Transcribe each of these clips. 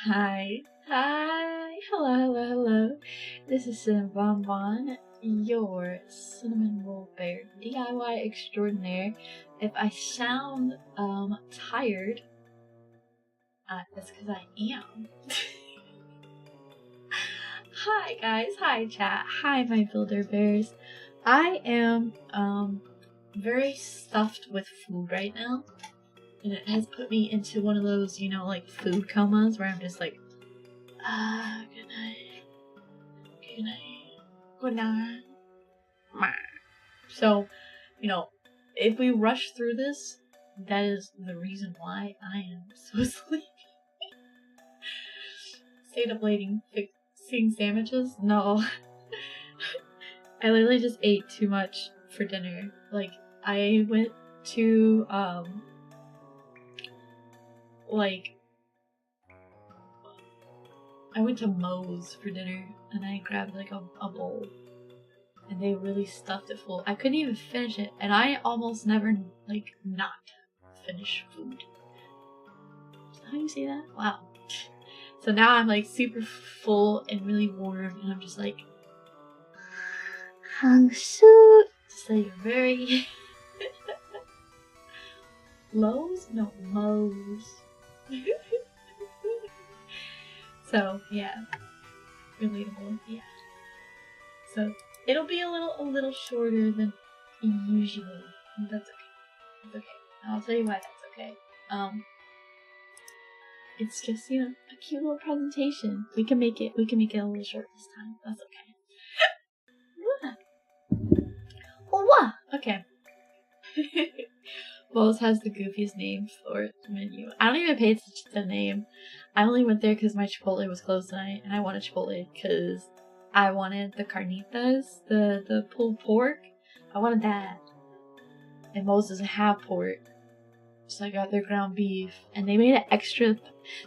Hi. Hello. This is Cinnamon Bonbon, your cinnamon roll bear DIY extraordinaire. If I sound tired, that's because I am. Hi guys, hi chat, hi my builder bears. I am very stuffed with food right now. And it has put me into one of those, you know, like food comas where I'm just like, good night. So, you know, if we rush through this, that is the reason why I am so sleepy. Stayed up late fixing sandwiches? No. I literally just ate too much for dinner. Like, I went to, I went to Moe's for dinner and I grabbed like a bowl and they really stuffed it full. I couldn't even finish it, and I almost never like not finish food. Is that how you say that? Wow. So now I'm like super full and really warm and I'm just like hangsu. Just like very Lowe's? No, Moe's. So yeah, relatable. Yeah. So it'll be a little shorter than usual. That's okay. It's okay. I'll tell you why that's okay. It's just, you know, a cute little presentation. We can make it a little short this time. That's okay. Wow. Okay. Moe's has the goofiest name for its menu. I don't even pay attention to the name. I only went there because my Chipotle was closed tonight, and I wanted Chipotle because I wanted the carnitas, the pulled pork. I wanted that. And Moe's doesn't have pork. So I got their ground beef, and they made it extra.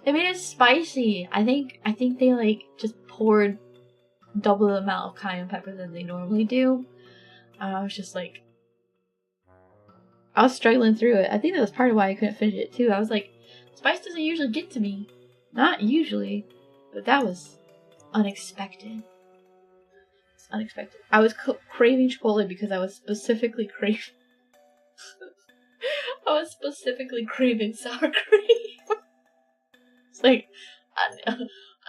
They made it spicy. I think they like just poured double the amount of cayenne pepper than they normally do. I was just like, I was struggling through it. I think that was part of why I couldn't finish it too. I was like, spice doesn't usually get to me. Not usually, but that was unexpected. It's unexpected. I was craving Chipotle because I was specifically craving sour cream. It's like, I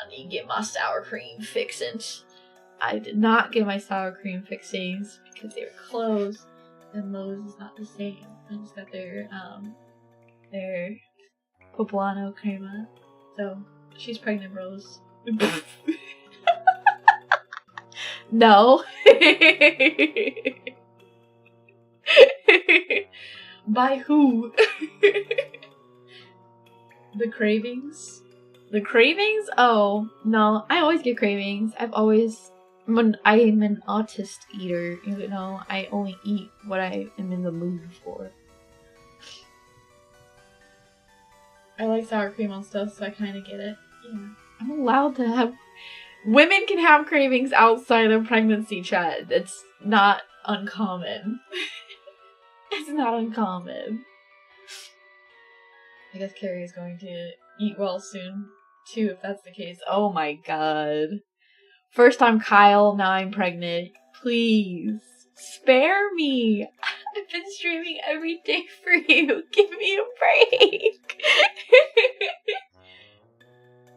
need to get my sour cream fixins. I did not get my sour cream fixings because they were closed, and Moe's is not the same. I just got their poblano crema. So she's pregnant, Rose. No. By who? The cravings? The cravings? Oh, no. I always get cravings. I am an autist eater, you know. I only eat what I am in the mood for. I like sour cream on stuff, so I kind of get it. Yeah. I'm allowed to have... Women can have cravings outside of pregnancy, chat. It's not uncommon. It's not uncommon. I guess Carrie is going to eat well soon, too, if that's the case. Oh my god. First I'm Kyle, now I'm pregnant. Please, spare me. I've been streaming every day for you. Give me a break.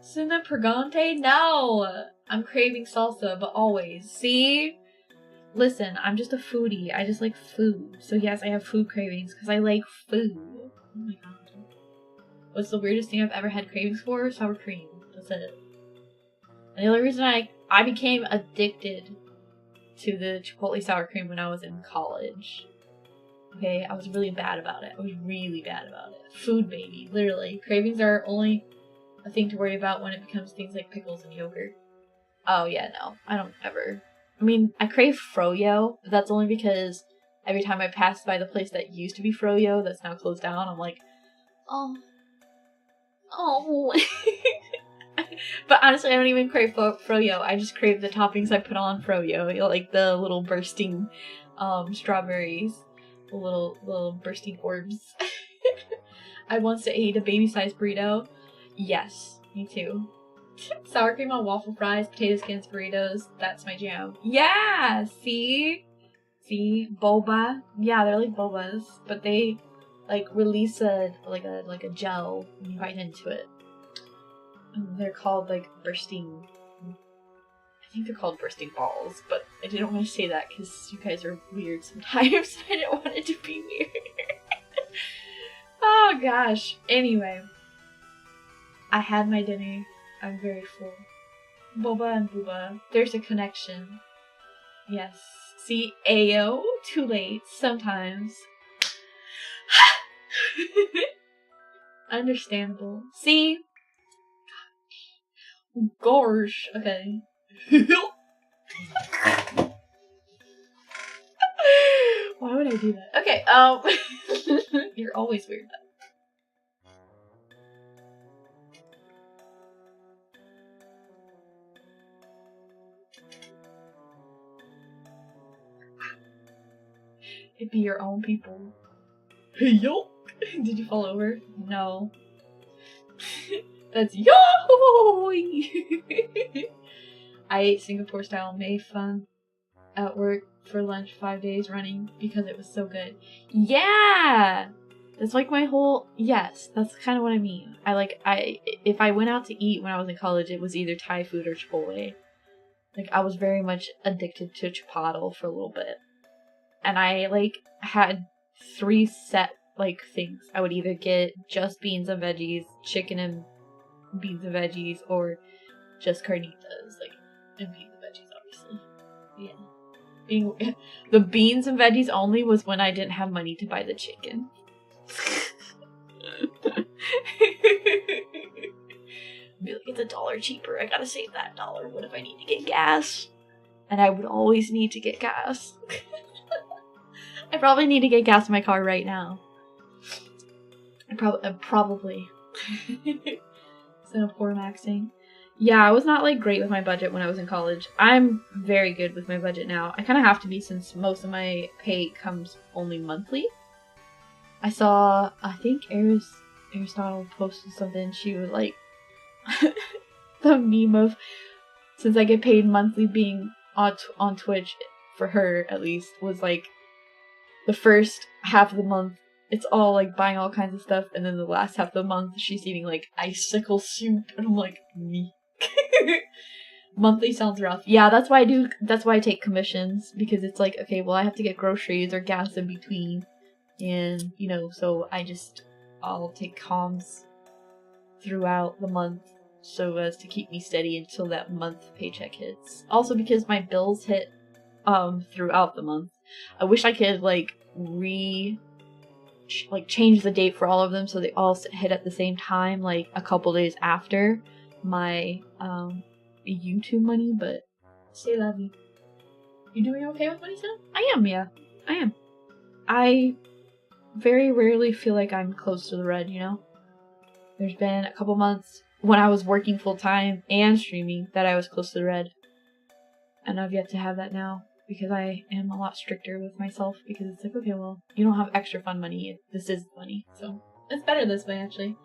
Sena Pregante? No. I'm craving salsa, but always. See? Listen, I'm just a foodie. I just like food. So yes, I have food cravings because I like food. Oh my god. What's the weirdest thing I've ever had cravings for? Sour cream. That's it. And the only reason I became addicted to the Chipotle sour cream when I was in college. Okay, I was really bad about it. I was really bad about it. Food baby, literally. Cravings are only a thing to worry about when it becomes things like pickles and yogurt. Oh yeah, no. I don't ever. I mean, I crave froyo, but that's only because every time I pass by the place that used to be froyo that's now closed down, I'm like, oh. But honestly, I don't even crave froyo. I just crave the toppings I put on froyo. You know, like the little bursting strawberries. The little bursting orbs. I once ate a baby-sized burrito. Yes, me too. Sour cream on waffle fries, potato skins, burritos. That's my jam. Yeah, see? See? Boba. Yeah, they're like bobas, but they like release a gel when you bite into it. And they're called like bursting. I think they're called bursting balls, but I didn't want to say that because you guys are weird sometimes. I didn't want it to be weird. Oh gosh. Anyway, I had my dinner. I'm very full. Boba and booba. There's a connection. Yes. See, Ayo, too late. Sometimes. Understandable. See? Gosh. Okay. Why would I do that? Okay, you're always weird though. It'd be your own people. Hey yo! Did you fall over? No. That's yo! I ate Singapore style mei fun at work for lunch 5 days running because it was so good. Yeah! That's like my whole, yes, that's kind of what I mean. If I went out to eat when I was in college, it was either Thai food or Chipotle. Like, I was very much addicted to Chipotle for a little bit. And I, like, had 3 set, like, things. I would either get just beans and veggies, chicken and beans and veggies, or just carnitas, like, and beans and veggies, obviously. Yeah. The beans and veggies only was when I didn't have money to buy the chicken. Be like, it's $1 cheaper. I gotta save that $1. What if I need to get gas? And I would always need to get gas. I probably need to get gas in my car right now. Probably. Singapore maxing. Yeah, I was not like great with my budget when I was in college. I'm very good with my budget now. I kind of have to be since most of my pay comes only monthly. I saw, I think Aristotle posted something. She was like, the meme of, since I get paid monthly being on Twitch, for her at least, was like, the first half of the month, it's all like buying all kinds of stuff, and then the last half of the month, she's eating like icicle soup, and I'm like, me. Monthly sounds rough. Yeah, that's why I take commissions, because it's like, okay, well, I have to get groceries or gas in between, and, you know, so I'll take comms throughout the month so as to keep me steady until that month paycheck hits. Also because my bills hit throughout the month. I wish I could change the date for all of them so they all hit at the same time, like a couple days after my YouTube money, but c'est la vie. You doing okay with money, Sena? I am, yeah. I am. I very rarely feel like I'm close to the red, you know? There's been a couple months when I was working full-time and streaming that I was close to the red. And I've yet to have that now, because I am a lot stricter with myself, because it's like, okay, well, you don't have extra fun money, this is money, so it's better this way, actually.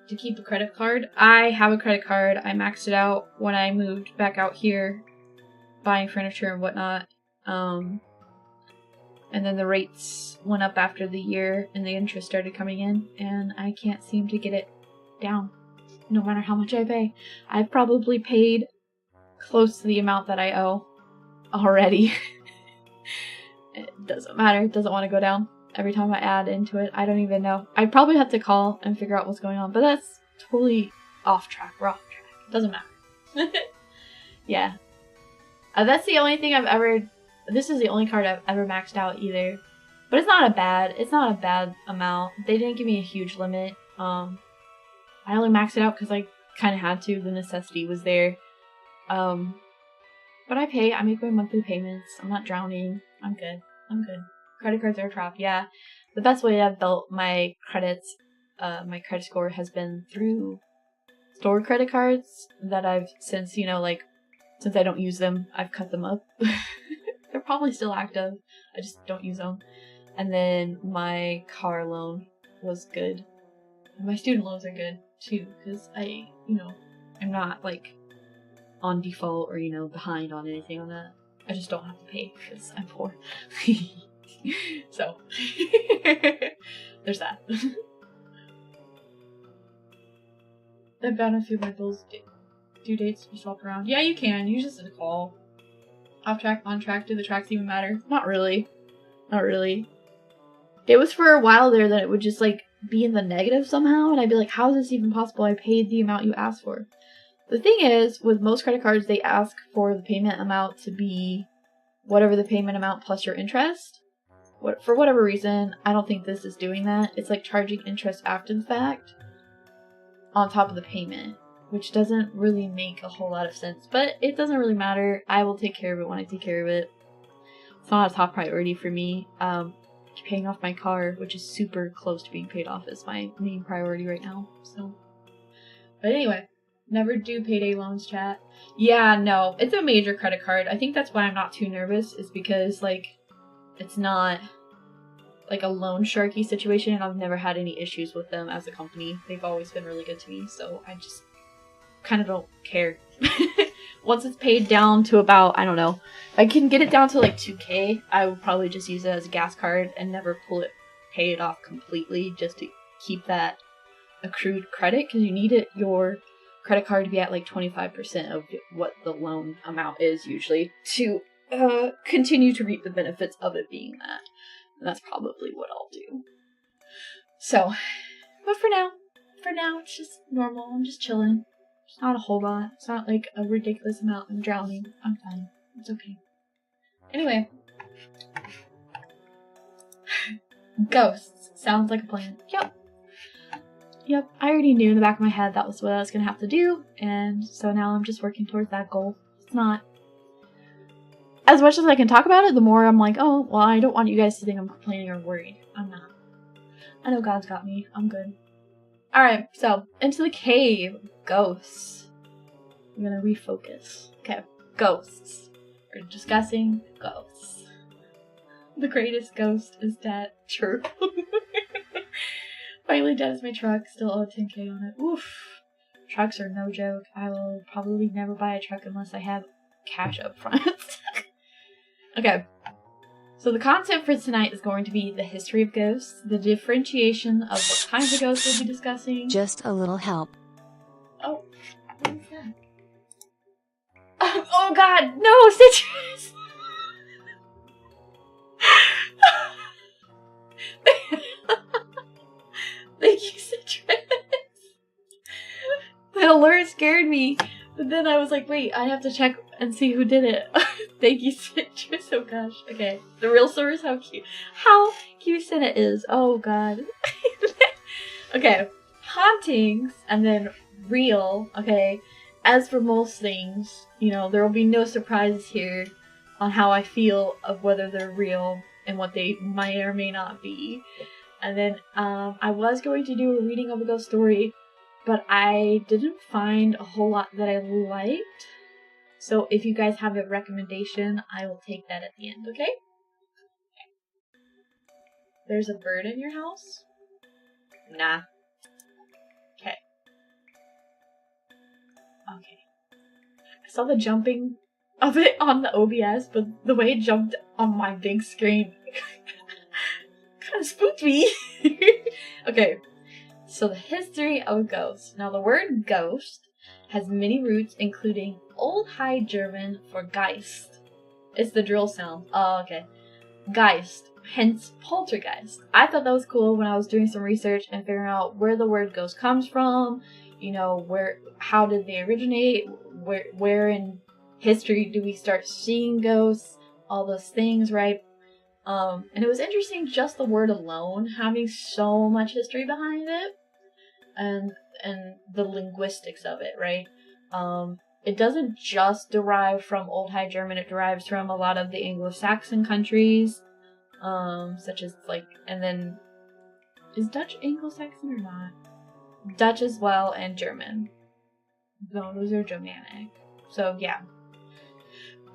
To keep a credit card, I have a credit card. I maxed it out when I moved back out here, buying furniture and whatnot, and then the rates went up after the year, and the interest started coming in, and I can't seem to get it down, no matter how much I pay. I've probably paid close to the amount that I owe already. It doesn't matter. It doesn't want to go down. Every time I add into it, I don't even know. I probably have to call and figure out what's going on, but that's totally off track. We're off track. It doesn't matter. Yeah. That's the only thing I've ever... This is the only card I've ever maxed out either. But it's not a bad amount. They didn't give me a huge limit. I only maxed it out because I kind of had to. The necessity was there. But I make my monthly payments. I'm not drowning. I'm good. Credit cards are a trap, yeah. The best way I've built my credits, my credit score has been through store credit cards that I've, since I don't use them, I've cut them up. They're probably still active. I just don't use them. And then my car loan was good. And my student loans are good too, because I, I'm not like on default or, behind on anything on that. I just don't have to pay because I'm poor. So, there's that. I've gotten a few of my bills due dates to be swapped around. Yeah, you can. You just call. Off track, on track. Do the tracks even matter? Not really. Not really. It was for a while there that it would just like be in the negative somehow, and I'd be like, how is this even possible? I paid the amount you asked for. The thing is, with most credit cards, they ask for the payment amount to be whatever the payment amount plus your interest. For whatever reason, I don't think this is doing that. It's like charging interest after the fact on top of the payment, which doesn't really make a whole lot of sense, but it doesn't really matter. I will take care of it when I take care of it. It's not a top priority for me. Paying off my car, which is super close to being paid off, is my main priority right now. So, but anyway, never do payday loans, chat. Yeah, no, it's a major credit card. I think that's why I'm not too nervous, is because like it's not like a loan sharky situation, and I've never had any issues with them as a company. They've always been really good to me, so I just kind of don't care. Once it's paid down to about, I don't know, if I can get it down to like 2K, I would probably just use it as a gas card and never pay it off completely, just to keep that accrued credit, because you need your credit card to be at like 25% of what the loan amount is usually to continue to reap the benefits of it being that. And that's probably what I'll do. So, but for now, it's just normal. I'm just chilling. It's not a whole lot. It's not like a ridiculous amount. I'm drowning. I'm fine. It's okay. Anyway. Ghosts. Sounds like a plan. Yep. I already knew in the back of my head that was what I was going to have to do. And so now I'm just working towards that goal. It's not... As much as I can talk about it, the more I'm like, oh, well, I don't want you guys to think I'm complaining or worried. I'm not. I know God's got me. I'm good. Alright, so, into the cave. Ghosts. I'm gonna refocus. Okay, ghosts. We're discussing ghosts. The greatest ghost is dead. True. Finally dead is my truck. Still owe 10K on it. Oof. Trucks are no joke. I will probably never buy a truck unless I have cash up front. Okay. So the content for tonight is going to be the history of ghosts, the differentiation of what kinds of ghosts we'll be discussing. Just a little help. Oh, what is that? Oh God, no, Citrus! Thank you, Citrus. The alert scared me, but then I was like, wait, I have to check and see who did it. Thank you, Citrus. Oh gosh. Okay. The real source, how cute Sena is. Oh God. Okay. Hauntings and then real. Okay. As for most things, there will be no surprises here on how I feel of whether they're real and what they might or may not be. And then I was going to do a reading of a ghost story, but I didn't find a whole lot that I liked. So if you guys have a recommendation, I will take that at the end, okay? There's a bird in your house? Nah. Okay. Okay. I saw the jumping of it on the OBS, but the way it jumped on my big screen kind of spooked me. Okay. So the history of a ghost. Now the word ghost has many roots, including Old High German for Geist. It's the drill sound. Oh, okay. Geist, hence poltergeist. I thought that was cool when I was doing some research and figuring out where the word ghost comes from. How did they originate? Where in history do we start seeing ghosts? All those things, right? And it was interesting just the word alone having so much history behind it. And the linguistics of it, right? It doesn't just derive from Old High German, it derives from a lot of the Anglo-Saxon countries, such as and then, is Dutch Anglo-Saxon or not? Dutch as well, and German. No, those are Germanic. So, yeah.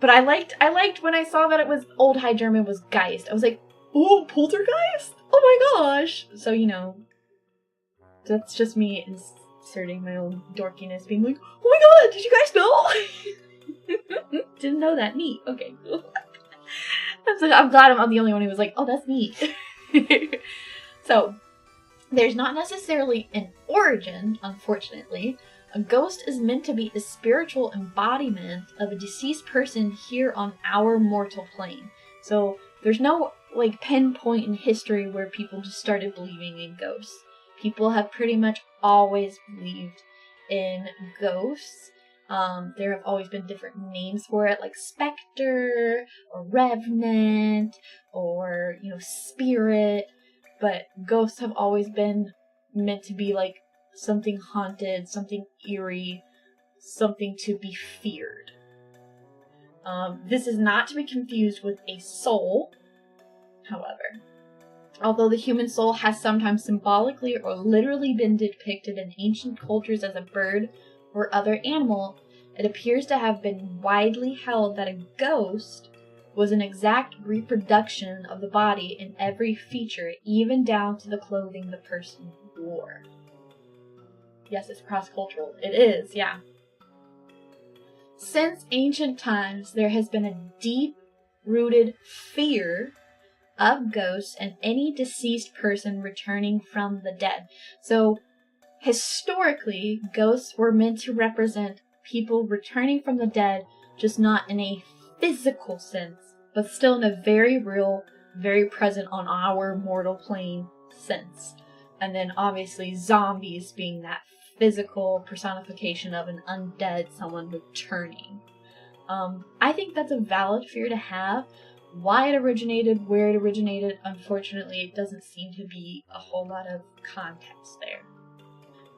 But I liked when I saw that it was Old High German was Geist. I was like, oh, poltergeist? Oh my gosh! So, you know, that's just me inserting my own dorkiness, being like, oh my god, did you guys know? Didn't know that. Neat. Okay, cool. I'm glad I'm the only one who was like, oh, that's neat. So, there's not necessarily an origin, unfortunately. A ghost is meant to be a spiritual embodiment of a deceased person here on our mortal plane. So, there's no, like, pinpoint in history where people just started believing in ghosts. People have pretty much always believed in ghosts. There have always been different names for it, like specter, or revenant, or, you know, spirit. But ghosts have always been meant to be, like, something haunted, something eerie, something to be feared. This is not to be confused with a soul, however. Although the human soul has sometimes symbolically or literally been depicted in ancient cultures as a bird or other animal, it appears to have been widely held that a ghost was an exact reproduction of the body in every feature, even down to the clothing the person wore. Yes, it's cross-cultural. It is, yeah. Since ancient times, there has been a deep-rooted fear of ghosts and any deceased person returning from the dead. So, historically, ghosts were meant to represent people returning from the dead, just not in a physical sense, but still in a very real, very present on our mortal plane sense. And then obviously zombies being that physical personification of an undead, someone returning. I think that's a valid fear to have. Why it originated, where it originated, unfortunately, it doesn't seem to be a whole lot of context there.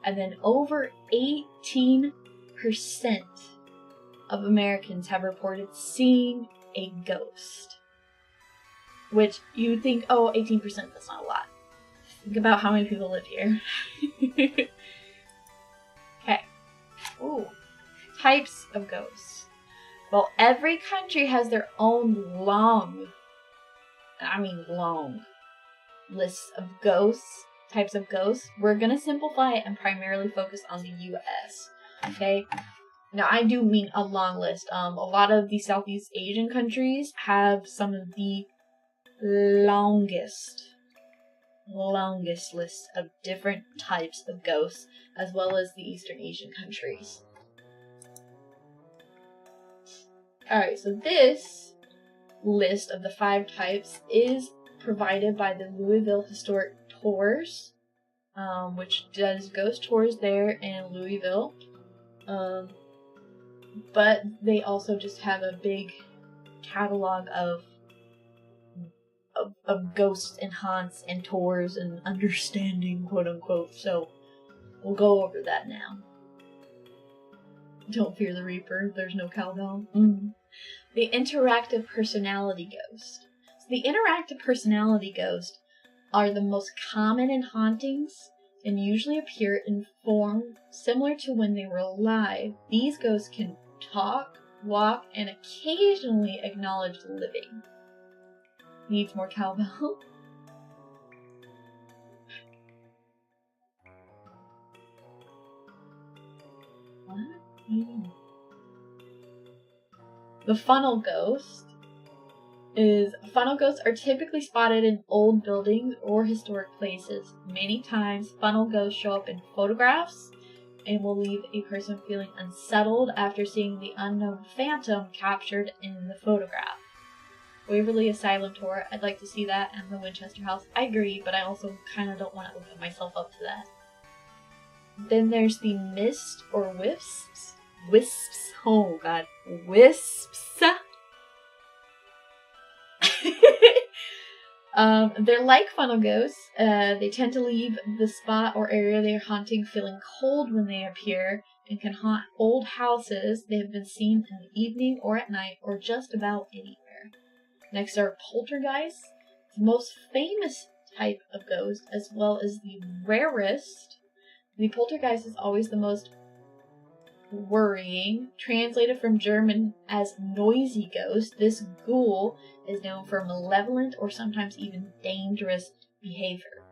And then over 18% of Americans have reported seeing a ghost. Which you would think, oh, 18%, that's not a lot. Think about how many people live here. Okay. Ooh. Types of ghosts. Well, every country has their own long list of ghosts, types of ghosts. We're going to simplify it and primarily focus on the US. Okay? Now, I do mean a long list. A lot of the Southeast Asian countries have some of the longest lists of different types of ghosts, as well as the Eastern Asian countries. Alright, so this list of the 5 types is provided by the Louisville Historic Tours, which does ghost tours there in Louisville. But they also just have a big catalog of ghosts and haunts and tours and understanding, quote unquote. So we'll go over that now. Don't fear the Reaper. There's no cowbell. The interactive personality ghost. So the interactive personality ghost are the most common in hauntings and usually appear in form similar to when they were alive. These ghosts can talk, walk, and occasionally acknowledge the living. Needs more cowbell. What? The funnel ghost is... Funnel ghosts are typically spotted in old buildings or historic places. Many times, funnel ghosts show up in photographs and will leave a person feeling unsettled after seeing the unknown phantom captured in the photograph. Waverly Asylum Tour, I'd like to see that, and the Winchester House. I agree, but I also kind of don't want to open myself up to that. Then there's the mist or wisps. Wisps. Oh god. Wisps. They're like funnel ghosts. They tend to leave the spot or area they're haunting feeling cold when they appear and can haunt old houses. They have been seen in the evening or at night or just about anywhere. Next are poltergeists, the most famous type of ghost as well as the rarest. The poltergeist is always the most worrying. Translated from German as noisy ghost, this ghoul is known for malevolent or sometimes even dangerous behavior.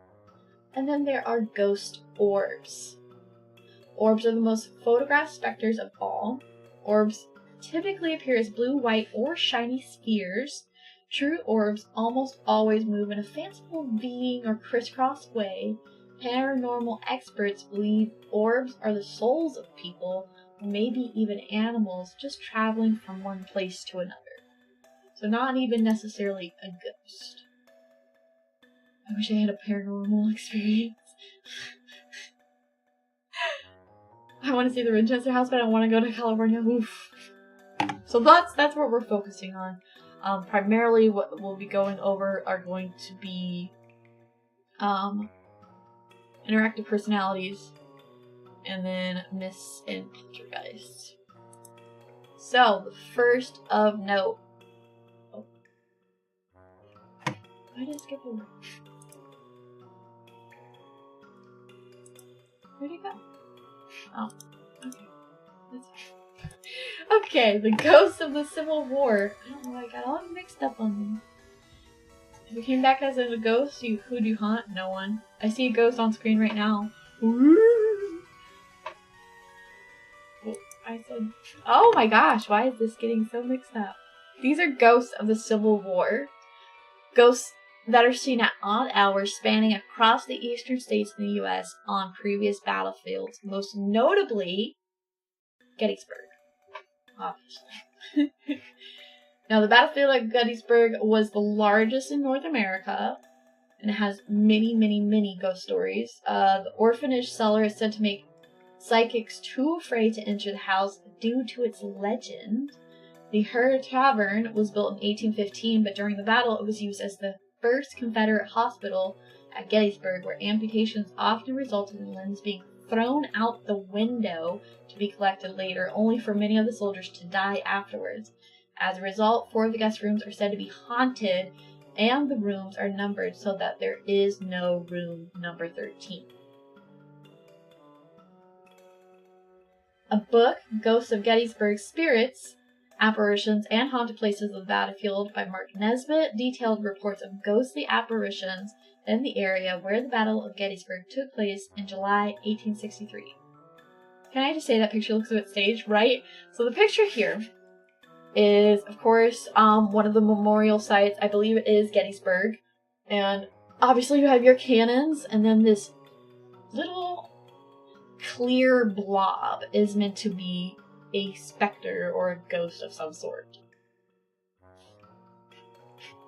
And then there are ghost orbs. Orbs are the most photographed specters of all. Orbs typically appear as blue, white, or shiny spheres. True orbs almost always move in a fanciful V or crisscross way. Paranormal experts believe orbs are the souls of people, or maybe even animals, just traveling from one place to another. So not even necessarily a ghost. I wish I had a paranormal experience. I want to see the Winchester House, but I want to go to California. Oof. So that's what we're focusing on. Primarily what we'll be going over are going to be interactive personalities, and then Miss and Poltergeist. So, the first of note. Oh. Why did I skip over? Where'd it go? Oh, okay. That's fine. Okay, the ghost of the Civil War. I don't know why I got all mixed up on them. If you came back as a ghost, who'd you haunt? No one. I see a ghost on screen right now. Ooh. I said, oh my gosh, why is this getting so mixed up? These are ghosts of the Civil War. Ghosts that are seen at odd hours spanning across the eastern states in the U.S. on previous battlefields, most notably Gettysburg, obviously. Now, the battlefield at Gettysburg was the largest in North America, and it has many, many, many ghost stories. The orphanage cellar is said to make psychics too afraid to enter the house due to its legend. The Her Tavern was built in 1815, but during the battle it was used as the first Confederate hospital at Gettysburg, where amputations often resulted in limbs being thrown out the window to be collected later, only for many of the soldiers to die afterwards. As a result, 4 of the guest rooms are said to be haunted, and the rooms are numbered so that there is no room number 13. A book, Ghosts of Gettysburg Spirits, Apparitions and Haunted Places of the Battlefield by Mark Nesbitt, detailed reports of ghostly apparitions in the area where the Battle of Gettysburg took place in July 1863. Can I just say that picture looks a bit staged, right? So the picture here is, of course, one of the memorial sites. I believe it is Gettysburg. And obviously you have your cannons, and then this little clear blob is meant to be a specter or a ghost of some sort.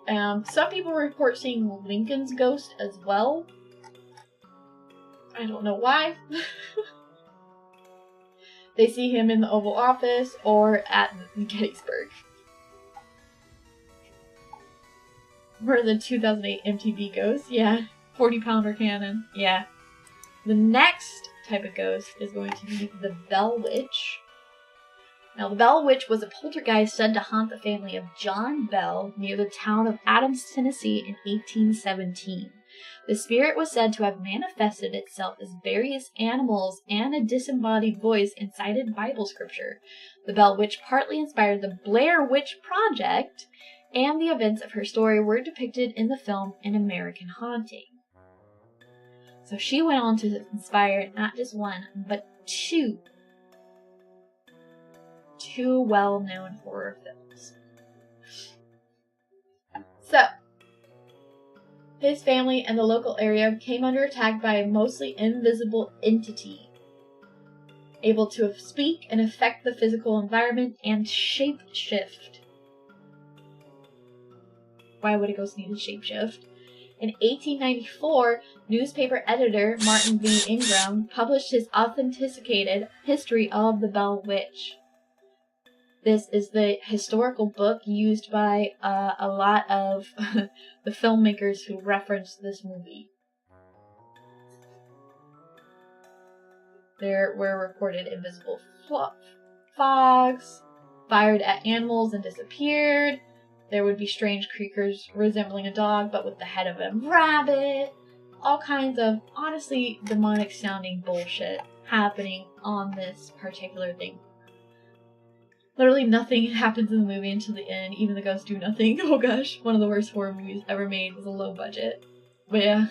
Some people report seeing Lincoln's ghost as well. I don't know why. They see him in the Oval Office or at Gettysburg. Or the 2008 MTV ghost. Yeah. 40-pounder cannon. Yeah. The next type of ghost is going to be the Bell Witch. Now, the Bell Witch was a poltergeist said to haunt the family of John Bell near the town of Adams, Tennessee in 1817. The spirit was said to have manifested itself as various animals and a disembodied voice in cited Bible scripture. The Bell Witch partly inspired the Blair Witch Project, and the events of her story were depicted in the film An American Haunting. So she went on to inspire not just one, but two well-known horror films. So, his family and the local area came under attack by a mostly invisible entity, able to speak and affect the physical environment and shape-shift. Why would a ghost need to shape-shift? In 1894, newspaper editor Martin V. Ingram published his authenticated history of the Bell Witch. This is the historical book used by a lot of the filmmakers who referenced this movie. There were reported invisible fogs, fired at animals and disappeared. There would be strange creatures resembling a dog but with the head of a rabbit. All kinds of, honestly, demonic sounding bullshit happening on this particular thing. Literally nothing happens in the movie until the end. Even the ghosts do nothing. Oh gosh, one of the worst horror movies ever made was a low budget. But yeah,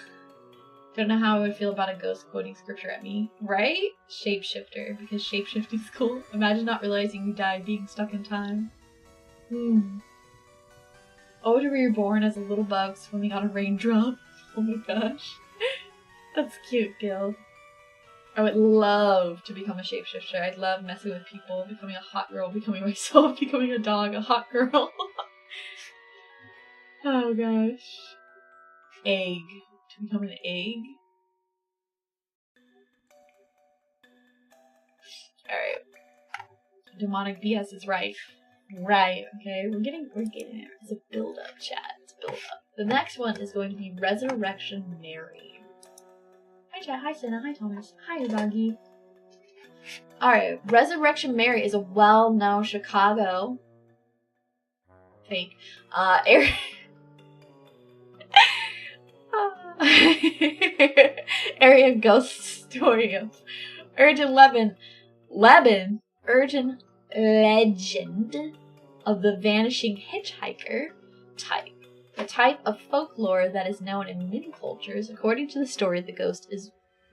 don't know how I would feel about a ghost quoting scripture at me, right? Shapeshifter, because shapeshifting's cool. Imagine not realizing you died being stuck in time. Oh, to be reborn as a little bug swimming on a raindrop. Oh my gosh. That's cute, Gil. I would love to become a shapeshifter. I'd love messing with people, becoming a hot girl, becoming myself, becoming a dog, a hot girl. Oh gosh. Egg. To become an egg? Alright. Demonic BS is rife. Right, okay. We're getting there. It's a build-up, chat. It's a build-up. The next one is going to be Resurrection Mary. Hi chat, hi Sena, hi Thomas, hi Doggy. Alright, Resurrection Mary is a well-known Chicago fake area ghost story of urgent legend of the vanishing hitchhiker type. A type of folklore that is known in many cultures. According to the story, the ghost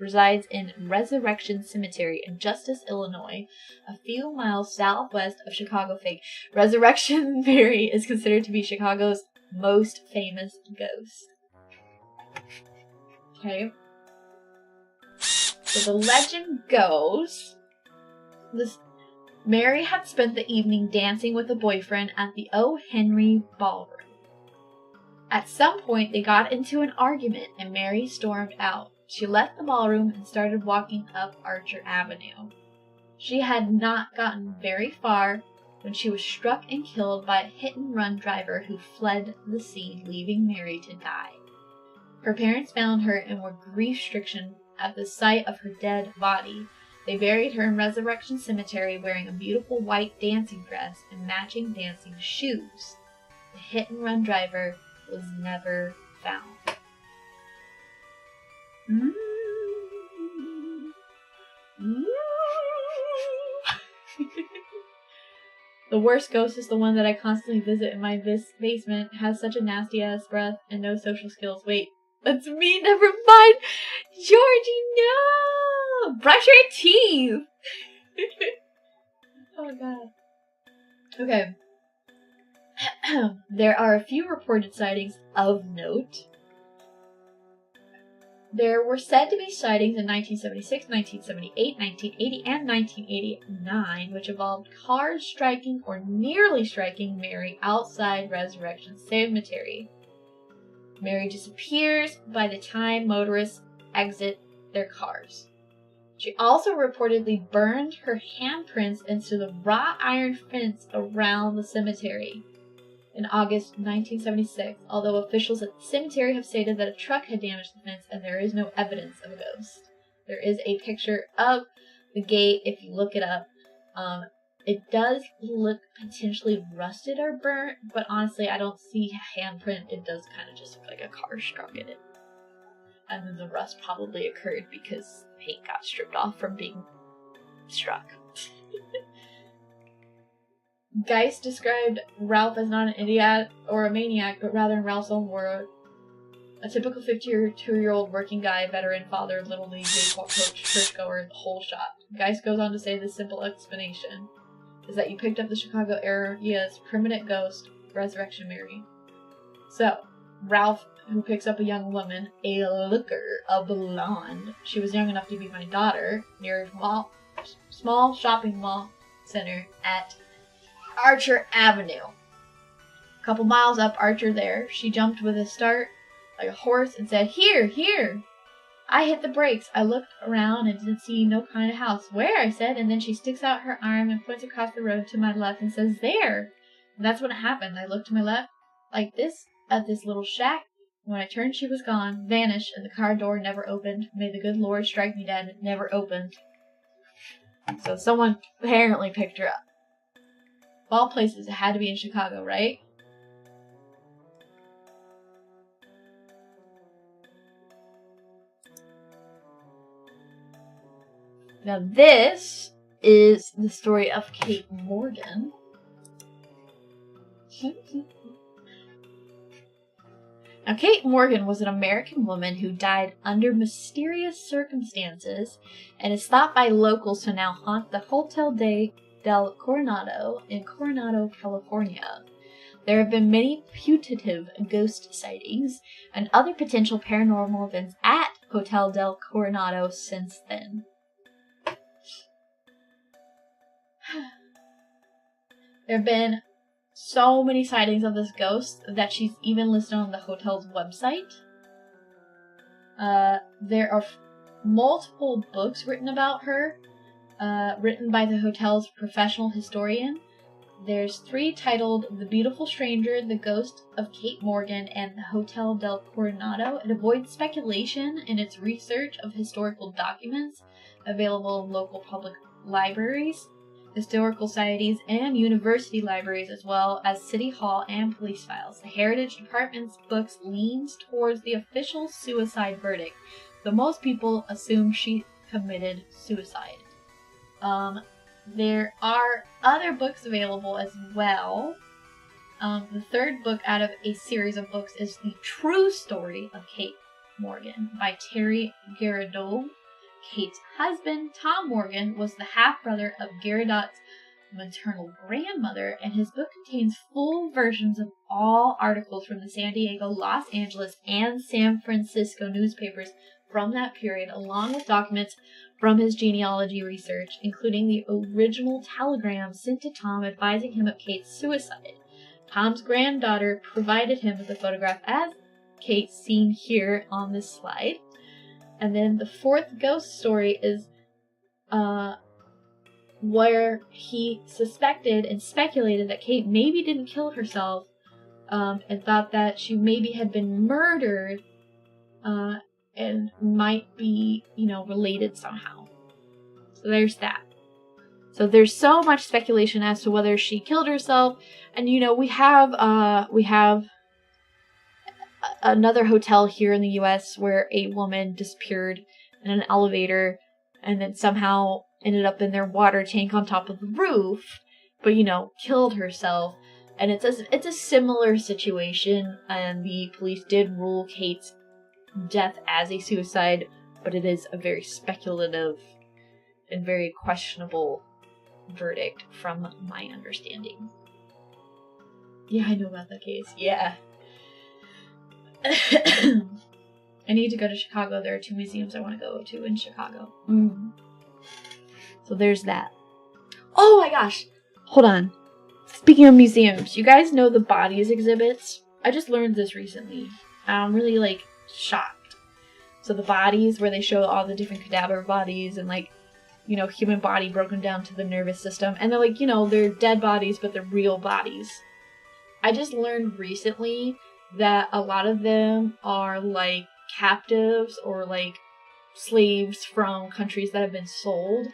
resides in Resurrection Cemetery in Justice, Illinois, a few miles southwest of Chicago. Fake. Resurrection Mary is considered to be Chicago's most famous ghost. Okay. So the legend goes, Mary had spent the evening dancing with a boyfriend at the O. Henry Ballroom. At some point, they got into an argument and Mary stormed out. She left the ballroom and started walking up Archer Avenue. She had not gotten very far when she was struck and killed by a hit-and-run driver who fled the scene, leaving Mary to die. Her parents found her and were grief-stricken at the sight of her dead body. They buried her in Resurrection Cemetery wearing a beautiful white dancing dress and matching dancing shoes. The hit-and-run driver was never found. The worst ghost is the one that I constantly visit in my basement. Has such a nasty ass breath and no social skills. Wait, that's me. Never mind. Georgie, no. Brush your teeth. Oh god. Okay. There are a few reported sightings of note. There were said to be sightings in 1976, 1978, 1980, and 1989, which involved cars striking or nearly striking Mary outside Resurrection Cemetery. Mary disappears by the time motorists exit their cars. She also reportedly burned her handprints into the wrought iron fence around the cemetery in August 1976, although officials at the cemetery have stated that a truck had damaged the fence and there is no evidence of a ghost. There is a picture of the gate if you look it up. It does look potentially rusted or burnt, but honestly I don't see a handprint. It does kind of just look like a car struck in it. And then the rust probably occurred because paint got stripped off from being struck. Geist described Ralph as not an idiot or a maniac, but rather in Ralph's own word, a typical 52-year-old working guy, veteran, father, little league, baseball coach, churchgoer, the whole shot. Geist goes on to say the simple explanation is that you picked up the Chicago area's permanent ghost, Resurrection Mary. So, Ralph, who picks up a young woman, a looker, a blonde, she was young enough to be my daughter, near a small shopping mall center at Archer Avenue. A couple miles up Archer there, she jumped with a start like a horse and said, "Here, here!" I hit the brakes. I looked around and didn't see no kind of house. "Where?" I said, and then she sticks out her arm and points across the road to my left and says, "There!" And that's when it happened. I looked to my left like this at this little shack. When I turned, she was gone, vanished, and the car door never opened. May the good Lord strike me dead. It never opened. So someone apparently picked her up. Of all places, it had to be in Chicago, right? Now this is the story of Kate Morgan. Now, Kate Morgan was an American woman who died under mysterious circumstances and is thought by locals to now haunt the Hotel del Coronado in Coronado, California. There have been many putative ghost sightings and other potential paranormal events at Hotel del Coronado since then. There have been so many sightings of this ghost that she's even listed on the hotel's website. There are multiple books written about her, written by the hotel's professional historian. There's 3 titled The Beautiful Stranger, The Ghost of Kate Morgan, and The Hotel del Coronado. It avoids speculation in its research of historical documents available in local public libraries, historical societies, and university libraries, as well as City Hall and police files. The Heritage Department's books leans towards the official suicide verdict, though most people assume she committed suicide. There are other books available as well. The 3rd book out of a series of books is The True Story of Kate Morgan by Terry Garadow. Kate's husband, Tom Morgan, was the half-brother of Garadot's maternal grandmother, and his book contains full versions of all articles from the San Diego, Los Angeles, and San Francisco newspapers from that period, along with documents from his genealogy research, including the original telegram sent to Tom advising him of Kate's suicide. Tom's granddaughter provided him with a photograph as Kate seen here on this slide. And then the 4th ghost story is where he suspected and speculated that Kate maybe didn't kill herself, and thought that she maybe had been murdered and might be, related somehow. So there's that. So there's so much speculation as to whether she killed herself, and we have another hotel here in the U.S. where a woman disappeared in an elevator and then somehow ended up in their water tank on top of the roof, but killed herself. And it's a similar situation, and the police did rule Kate's death as a suicide, but it is a very speculative and very questionable verdict from my understanding. Yeah, I know about that case. Yeah. I need to go to Chicago. There are 2 museums I want to go to in Chicago. So there's that. Oh my gosh! Hold on. Speaking of museums, you guys know the bodies exhibits? I just learned this recently. I'm really, shocked. So the bodies, where they show all the different cadaver bodies and, human body broken down to the nervous system. And they're they're dead bodies, but they're real bodies. I just learned recently that a lot of them are captives or slaves from countries that have been sold,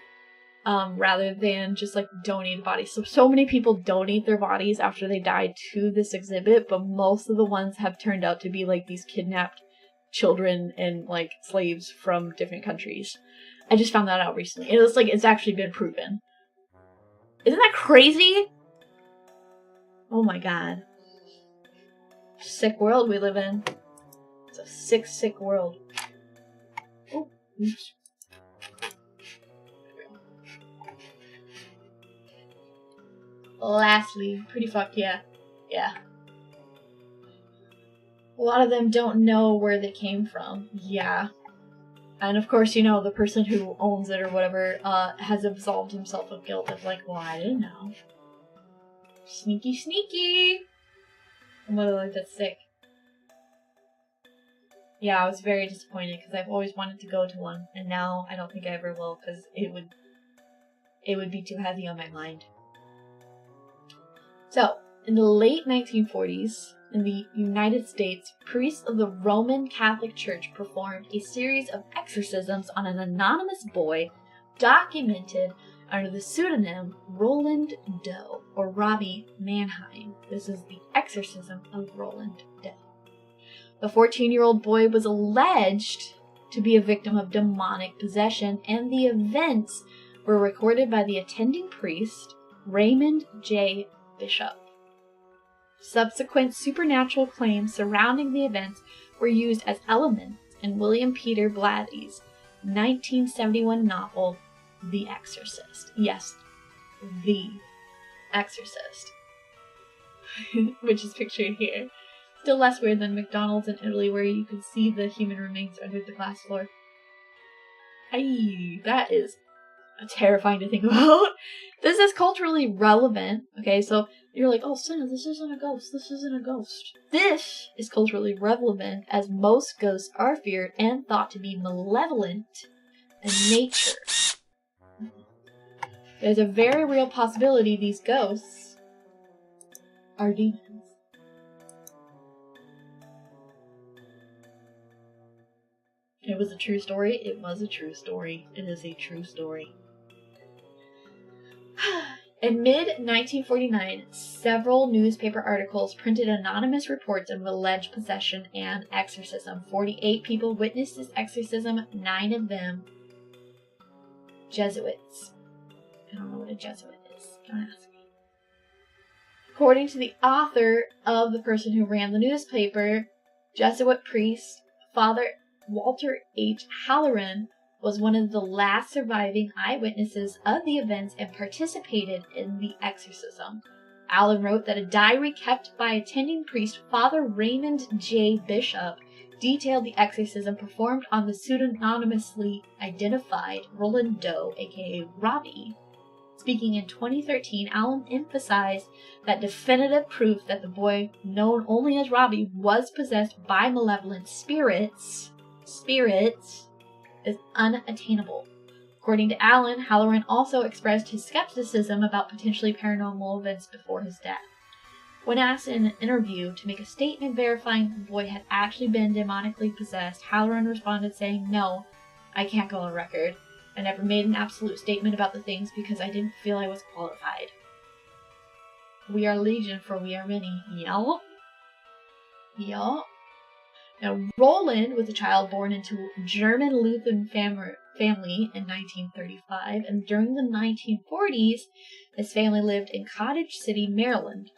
rather than just donated bodies. So many people donate their bodies after they die to this exhibit, but most of the ones have turned out to be these kidnapped children and slaves from different countries. I just found that out recently. It was it's actually been proven. Isn't that crazy? Oh my god. Sick world we live in. It's a sick, sick world. Oh, oops. Lastly, pretty fucked, yeah. Yeah. A lot of them don't know where they came from. Yeah. And of course, the person who owns it or whatever has absolved himself of guilt of well, I didn't know. Sneaky, sneaky! I'm literally that's sick. Yeah, I was very disappointed because I've always wanted to go to one, and now I don't think I ever will because it would be too heavy on my mind. So, in the late 1940s, in the United States, priests of the Roman Catholic Church performed a series of exorcisms on an anonymous boy documented under the pseudonym Roland Doe, or Robbie Mannheim. This is the exorcism of Roland Doe. The 14-year-old boy was alleged to be a victim of demonic possession, and the events were recorded by the attending priest, Raymond J. Bishop. Subsequent supernatural claims surrounding the events were used as elements in William Peter Blatty's 1971 novel, The Exorcist. Yes, The Exorcist. Which is pictured here. Still less weird than McDonald's in Italy, where you can see the human remains under the glass floor. Aye, that is terrifying to think about. This is culturally relevant. Okay, so you're like, oh, Sena, this isn't a ghost. This isn't a ghost. This is culturally relevant, as most ghosts are feared and thought to be malevolent in nature. There's a very real possibility these ghosts are demons. It was a true story. It was a true story. It is a true story. In mid-1949, several newspaper articles printed anonymous reports of alleged possession and exorcism. 48 people witnessed this exorcism, 9 of them Jesuits. I don't know what a Jesuit is. Don't ask me. According to the author of the person who ran the newspaper, Jesuit priest Father Walter H. Halloran was one of the last surviving eyewitnesses of the events and participated in the exorcism. Allen wrote that a diary kept by attending priest Father Raymond J. Bishop detailed the exorcism performed on the pseudonymously identified Roland Doe, aka Robbie. Speaking in 2013, Allen emphasized that definitive proof that the boy, known only as Robbie, was possessed by malevolent spirits is unattainable. According to Allen, Halloran also expressed his skepticism about potentially paranormal events before his death. When asked in an interview to make a statement verifying the boy had actually been demonically possessed, Halloran responded saying, "No, I can't go on record. I never made an absolute statement about the things because I didn't feel I was qualified. We are legion, for we are many." Yup. Now, Roland was a child born into a German Lutheran family in 1935, and during the 1940s, his family lived in Cottage City, Maryland.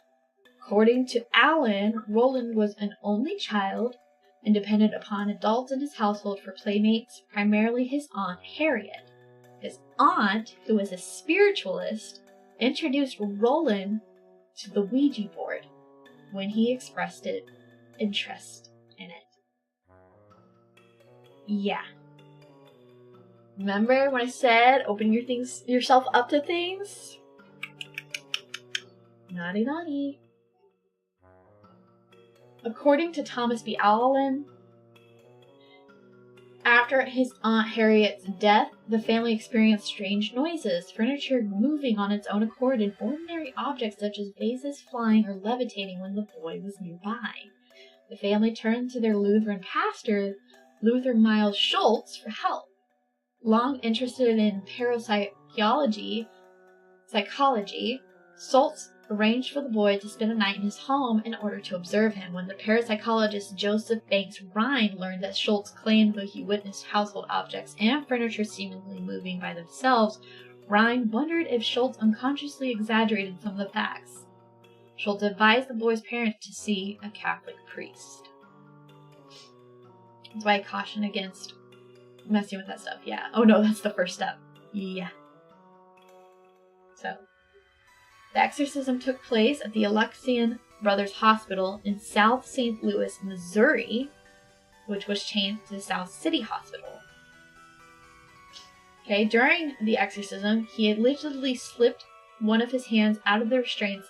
According to Allen, Roland was an only child and depended upon adults in his household for playmates, primarily his Aunt Harriet. His aunt, who was a spiritualist, introduced Roland to the Ouija board when he expressed interest in it. Yeah. Remember when I said open yourself up to things? Naughty naughty. According to Thomas B. Allen, after his Aunt Harriet's death, the family experienced strange noises, furniture moving on its own accord, and ordinary objects such as vases flying or levitating when the boy was nearby. The family turned to their Lutheran pastor, Luther Miles Schultz, for help. Long interested in parapsychology, Schultz arranged for the boy to spend a night in his home in order to observe him. When the parapsychologist Joseph Banks Rhine learned that Schultz claimed that he witnessed household objects and furniture seemingly moving by themselves, Rhine wondered if Schultz unconsciously exaggerated some of the facts. Schultz advised the boy's parents to see a Catholic priest. That's why I caution against messing with that stuff. Yeah. Oh no, that's the first step. Yeah. So, the exorcism took place at the Alexian Brothers Hospital in South St. Louis, Missouri, which was changed to South City Hospital. Okay, during the exorcism, he allegedly slipped one of his hands out of the restraints,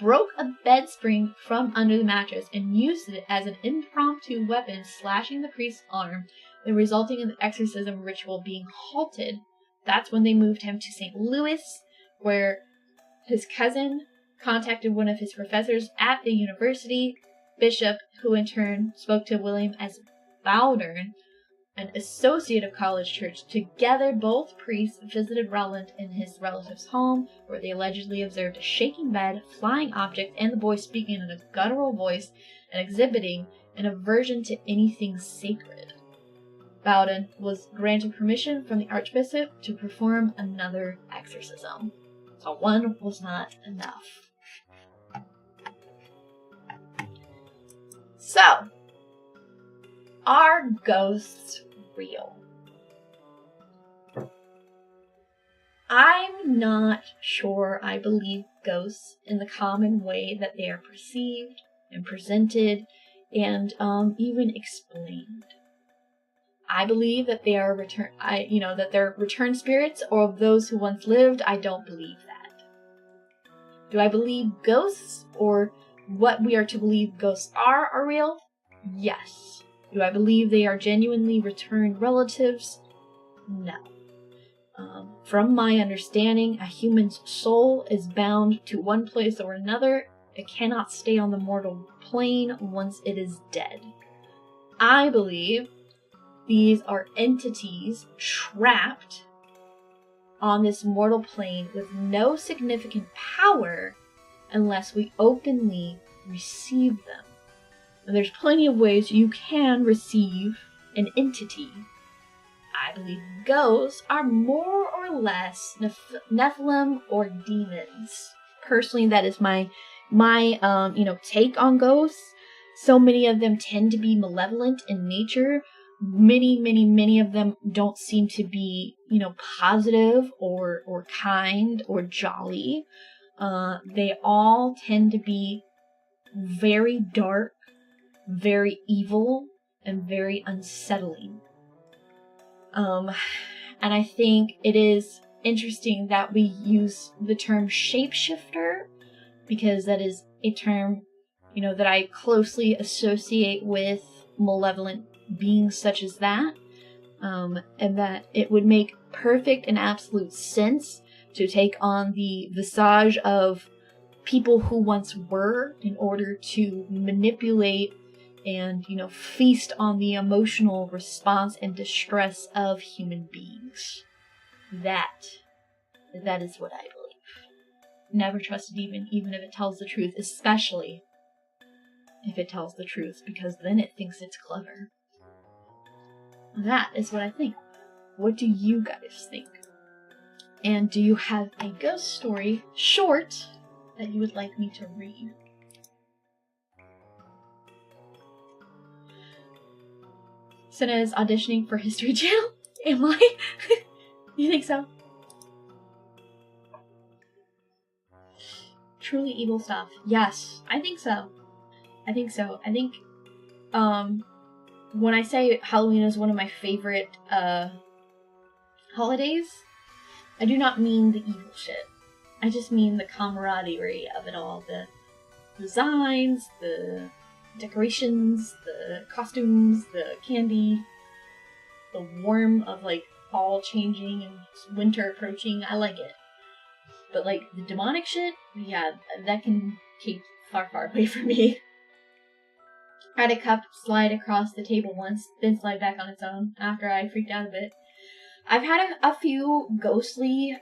broke a bed spring from under the mattress, and used it as an impromptu weapon, slashing the priest's arm, and resulting in the exorcism ritual being halted. That's when they moved him to St. Louis, where his cousin contacted one of his professors at the university, Bishop, who in turn spoke to William S. Bowdern, an associate of College Church. Together, both priests visited Roland in his relative's home, where they allegedly observed a shaking bed, flying objects, and the boy speaking in a guttural voice and exhibiting an aversion to anything sacred. Bowden was granted permission from the Archbishop to perform another exorcism. So one was not enough. So, are ghosts real? I'm not sure I believe ghosts in the common way that they are perceived and presented and even explained. I believe that they are that they're return spirits or of those who once lived. I don't believe that. Do I believe ghosts or what we are to believe ghosts are real? Yes. Do I believe they are genuinely returned relatives? No. From my understanding, a human's soul is bound to one place or another. It cannot stay on the mortal plane once it is dead. I believe these are entities trapped on this mortal plane with no significant power unless we openly receive them. And there's plenty of ways you can receive an entity. I believe ghosts are more or less Nephilim or demons. Personally, that is my take on ghosts. So many of them tend to be malevolent in nature. Many of them don't seem to be, positive or kind or jolly. They all tend to be very dark, very evil, and very unsettling. And I think it is interesting that we use the term shapeshifter because that is a term, that I closely associate with malevolent beings such as that, and that it would make perfect and absolute sense to take on the visage of people who once were in order to manipulate and, feast on the emotional response and distress of human beings. That is what I believe. Never trust a demon, even if it tells the truth, especially if it tells the truth, because then it thinks it's clever. That is what I think. What do you guys think? And do you have a ghost story, short, that you would like me to read? Sena is auditioning for History Channel. Am I? You think so? Truly evil stuff. Yes, I think so. I think, when I say Halloween is one of my favorite, holidays, I do not mean the evil shit. I just mean the camaraderie of it all. The designs, the decorations, the costumes, the candy, the warmth of, fall changing and winter approaching. I like it. But, the demonic shit, yeah, that can keep far away from me. I had a cup slide across the table once, then slide back on its own after I freaked out a bit. I've had a few ghostly,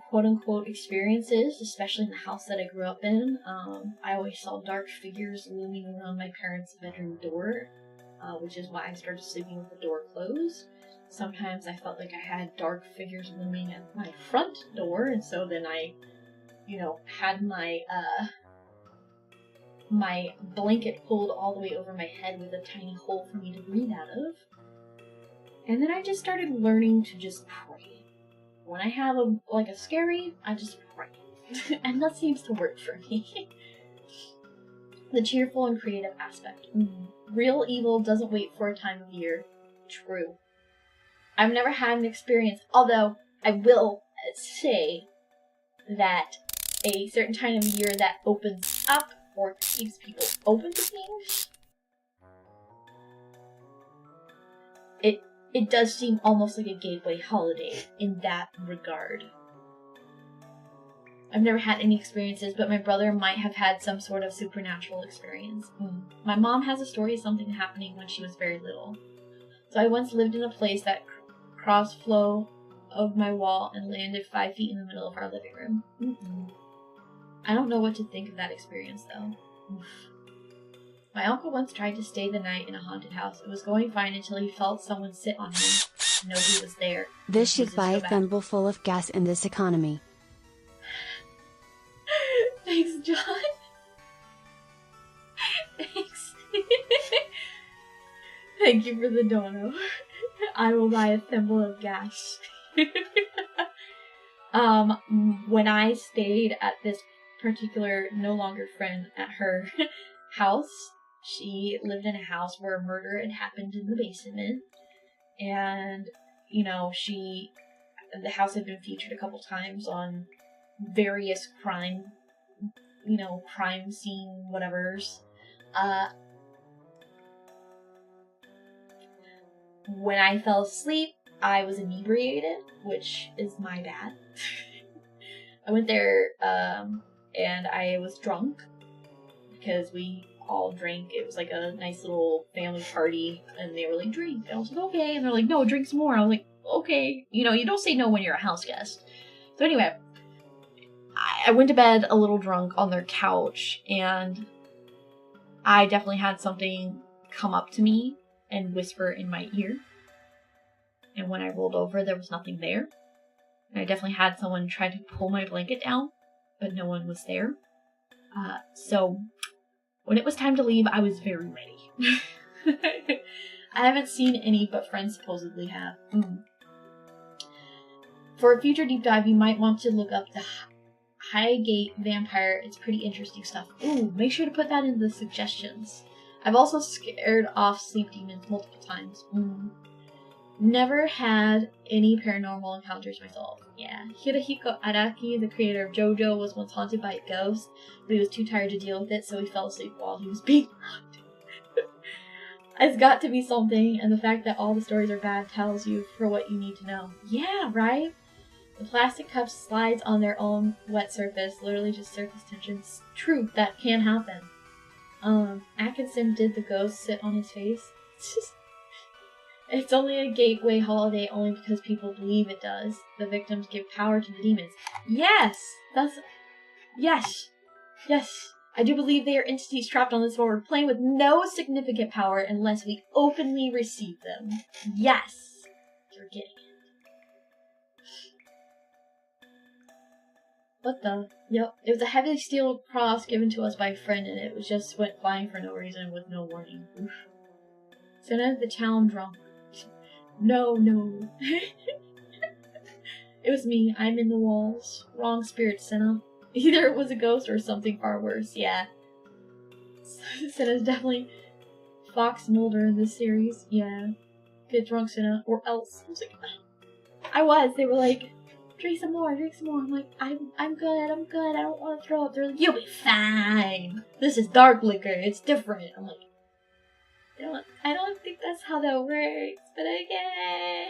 quote-unquote experiences, especially in the house that I grew up in. I always saw dark figures looming around my parents' bedroom door, which is why I started sleeping with the door closed. Sometimes I felt like I had dark figures looming at my front door, and so then I, had my blanket pulled all the way over my head with a tiny hole for me to breathe out of. And then I just started learning to just pray. When I have a scary, I just pray. And that seems to work for me. The cheerful and creative aspect. Real evil doesn't wait for a time of year. True. I've never had an experience, although I will say that a certain time of year that opens up or keeps people open to things, it does seem almost like a gateway holiday in that regard. I've never had any experiences, but my brother might have had some sort of supernatural experience. My mom has a story of something happening when she was very little. So I once lived in a place that crossed flow of my wall and landed 5 feet in the middle of our living room. I don't know what to think of that experience, though. Oof. My uncle once tried to stay the night in a haunted house. It was going fine until he felt someone sit on him. Nobody was there. This should buy a thimbleful of gas in this economy. Thanks, John. Thanks. Thank you for the dono. I will buy a thimble of gas. When I stayed at this particular no longer friend at her house, she lived in a house where a murder had happened in the basement, and you know, the house had been featured a couple times on various crime scene whatevers. When I fell asleep, I was inebriated, which is my bad. I went there, and I was drunk because we all drank. It was like a nice little family party, and they were like, drink. And I was like, okay. And they're like, no, drink some more. I was like, okay. You know, you don't say no when you're a house guest. So anyway, I went to bed a little drunk on their couch, and I definitely had something come up to me and whisper in my ear. And when I rolled over, there was nothing there. And I definitely had someone try to pull my blanket down, but no one was there. So when it was time to leave, I was very ready. I haven't seen any, but friends supposedly have. For a future deep dive, you might want to look up the Highgate Vampire. It's pretty interesting stuff. Ooh, make sure to put that in the suggestions. I've also scared off sleep demons multiple times. Never had any paranormal encounters myself. Yeah. Hirohiko Araki, the creator of JoJo, was once haunted by a ghost, but he was too tired to deal with it, so he fell asleep while he was being haunted. It's got to be something, and the fact that all the stories are bad tells you for what you need to know. Yeah, right? The plastic cup slides on their own wet surface, literally just surface tension. It's true, that can happen. Atkinson did the ghost sit on his face? It's only a gateway holiday only because people believe it does. The victims give power to the demons. Yes! Yes! I do believe they are entities trapped on this world plane with no significant power unless we openly receive them. Yes! You're getting it. What the? Yep. It was a heavy steel cross given to us by a friend, and it was just went flying for no reason with no warning. Oof. Sena the town drunk. No. It was me. I'm in the walls. Wrong spirit, Sena. Either it was a ghost or something far worse. Yeah. Sena's definitely Fox Mulder in this series. Yeah. Get drunk, Sena, or else. I was. They were like, drink some more. I'm like, I'm good. I don't want to throw up. They're like, you'll be fine. This is dark liquor. It's different. I'm like, I don't think that's how that works, but okay.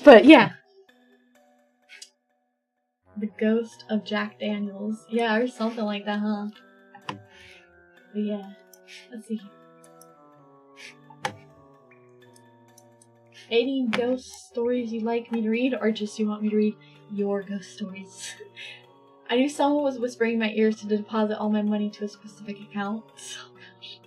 But yeah. The ghost of Jack Daniels. Yeah, or something like that, huh? But yeah. Let's see. Any ghost stories you'd like me to read, or just you want me to read your ghost stories? I knew someone was whispering in my ears to deposit all my money to a specific account. Oh gosh.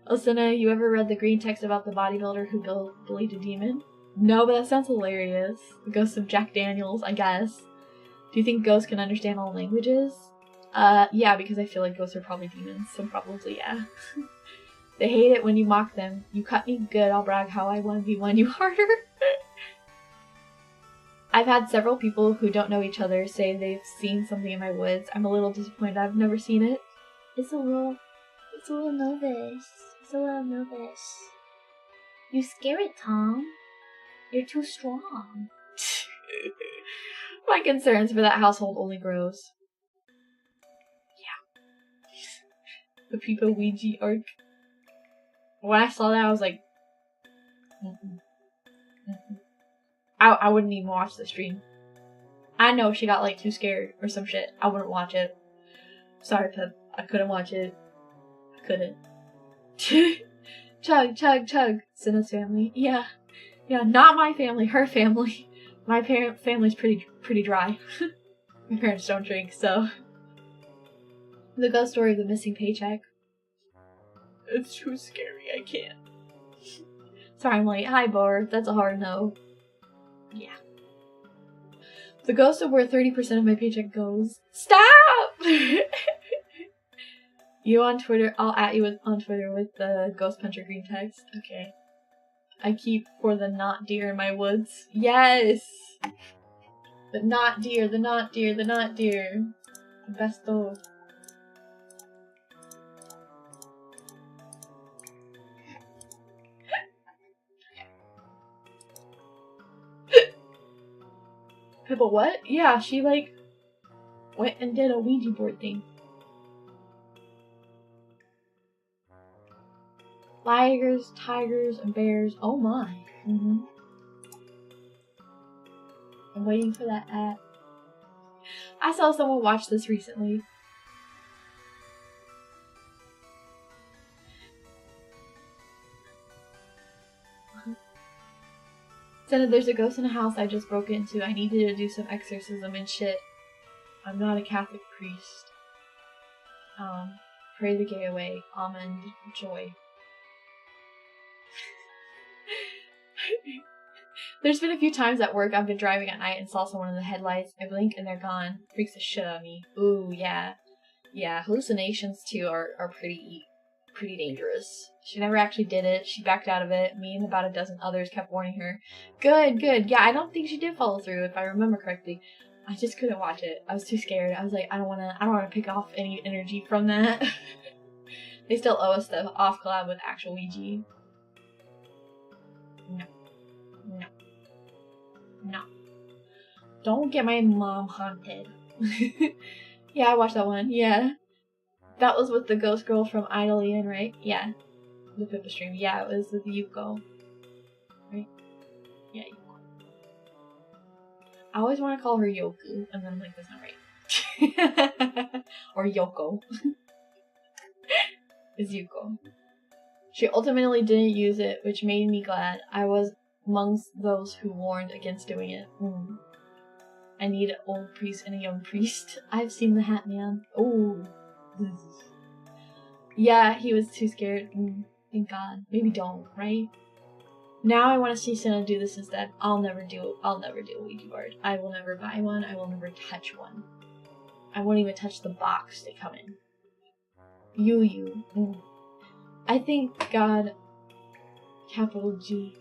Oh, Sena, you ever read the green text about the bodybuilder who bullied a demon? No, but that sounds hilarious. The ghost of Jack Daniels, I guess. Do you think ghosts can understand all languages? Yeah, because I feel like ghosts are probably demons, so probably yeah. They hate it when you mock them. You cut me good, I'll brag how I 1v1 you harder. I've had several people who don't know each other say they've seen something in my woods. I'm a little disappointed I've never seen it. It's a little nervous. You scare it, Tom. You're too strong. My concerns for that household only grows. Yeah. The Pippa Ouija arc. When I saw that, I was like, I wouldn't even watch the stream. I know she got like too scared or some shit. I wouldn't watch it. Sorry, Pip. I couldn't watch it. I couldn't. Chug. Sena's family. Yeah, not my family. Her family. My family's pretty dry. My parents don't drink, so The ghost story of the missing paycheck. It's too scary, I can't. Sorry, I'm late. Hi, Barb. That's a hard no. Yeah. The ghost of where 30% of my paycheck goes. Stop! You on Twitter? I'll at you on Twitter with the Ghost Puncher green text. Okay. I keep for the not deer in my woods. Yes! The not deer, the not deer, the not deer. The best of. Pippa, what? Yeah, she like went and did a Ouija board thing. Tigers, and bears. Oh my. I'm waiting for that app. I saw someone watch this recently. Sena, there's a ghost in a house I just broke into. I needed to do some exorcism and shit. I'm not a Catholic priest. Pray the gay away. Amen. Joy. There's been a few times at work I've been driving at night and saw someone in the headlights. I blink and they're gone. Freaks the shit out of me. Ooh, yeah. Yeah, hallucinations too are pretty dangerous. She never actually did it. She backed out of it. Me and about a dozen others kept warning her. Good. Yeah, I don't think she did follow through if I remember correctly. I just couldn't watch it. I was too scared. I was like, I don't wanna pick off any energy from that. They still owe us the off collab with actual Ouija. No. Don't get my mom haunted. Yeah, I watched that one. Yeah. That was with the ghost girl from Idolian, right? Yeah. The Pippa stream. Yeah, it was with Yuko. Right? Yeah, Yuko. I always want to call her Yoku, and then I'm like, that's not right. Or Yoko. It's Yuko. She ultimately didn't use it, which made me glad. I was amongst those who warned against doing it. I need an old priest and a young priest. I've seen the Hat Man. Oh. Yeah, he was too scared. Thank God. Maybe don't, right? Now I want to see Sena do this instead. I'll never do a Ouija board. I will never buy one. I will never touch one. I won't even touch the box they come in. I think God, capital G.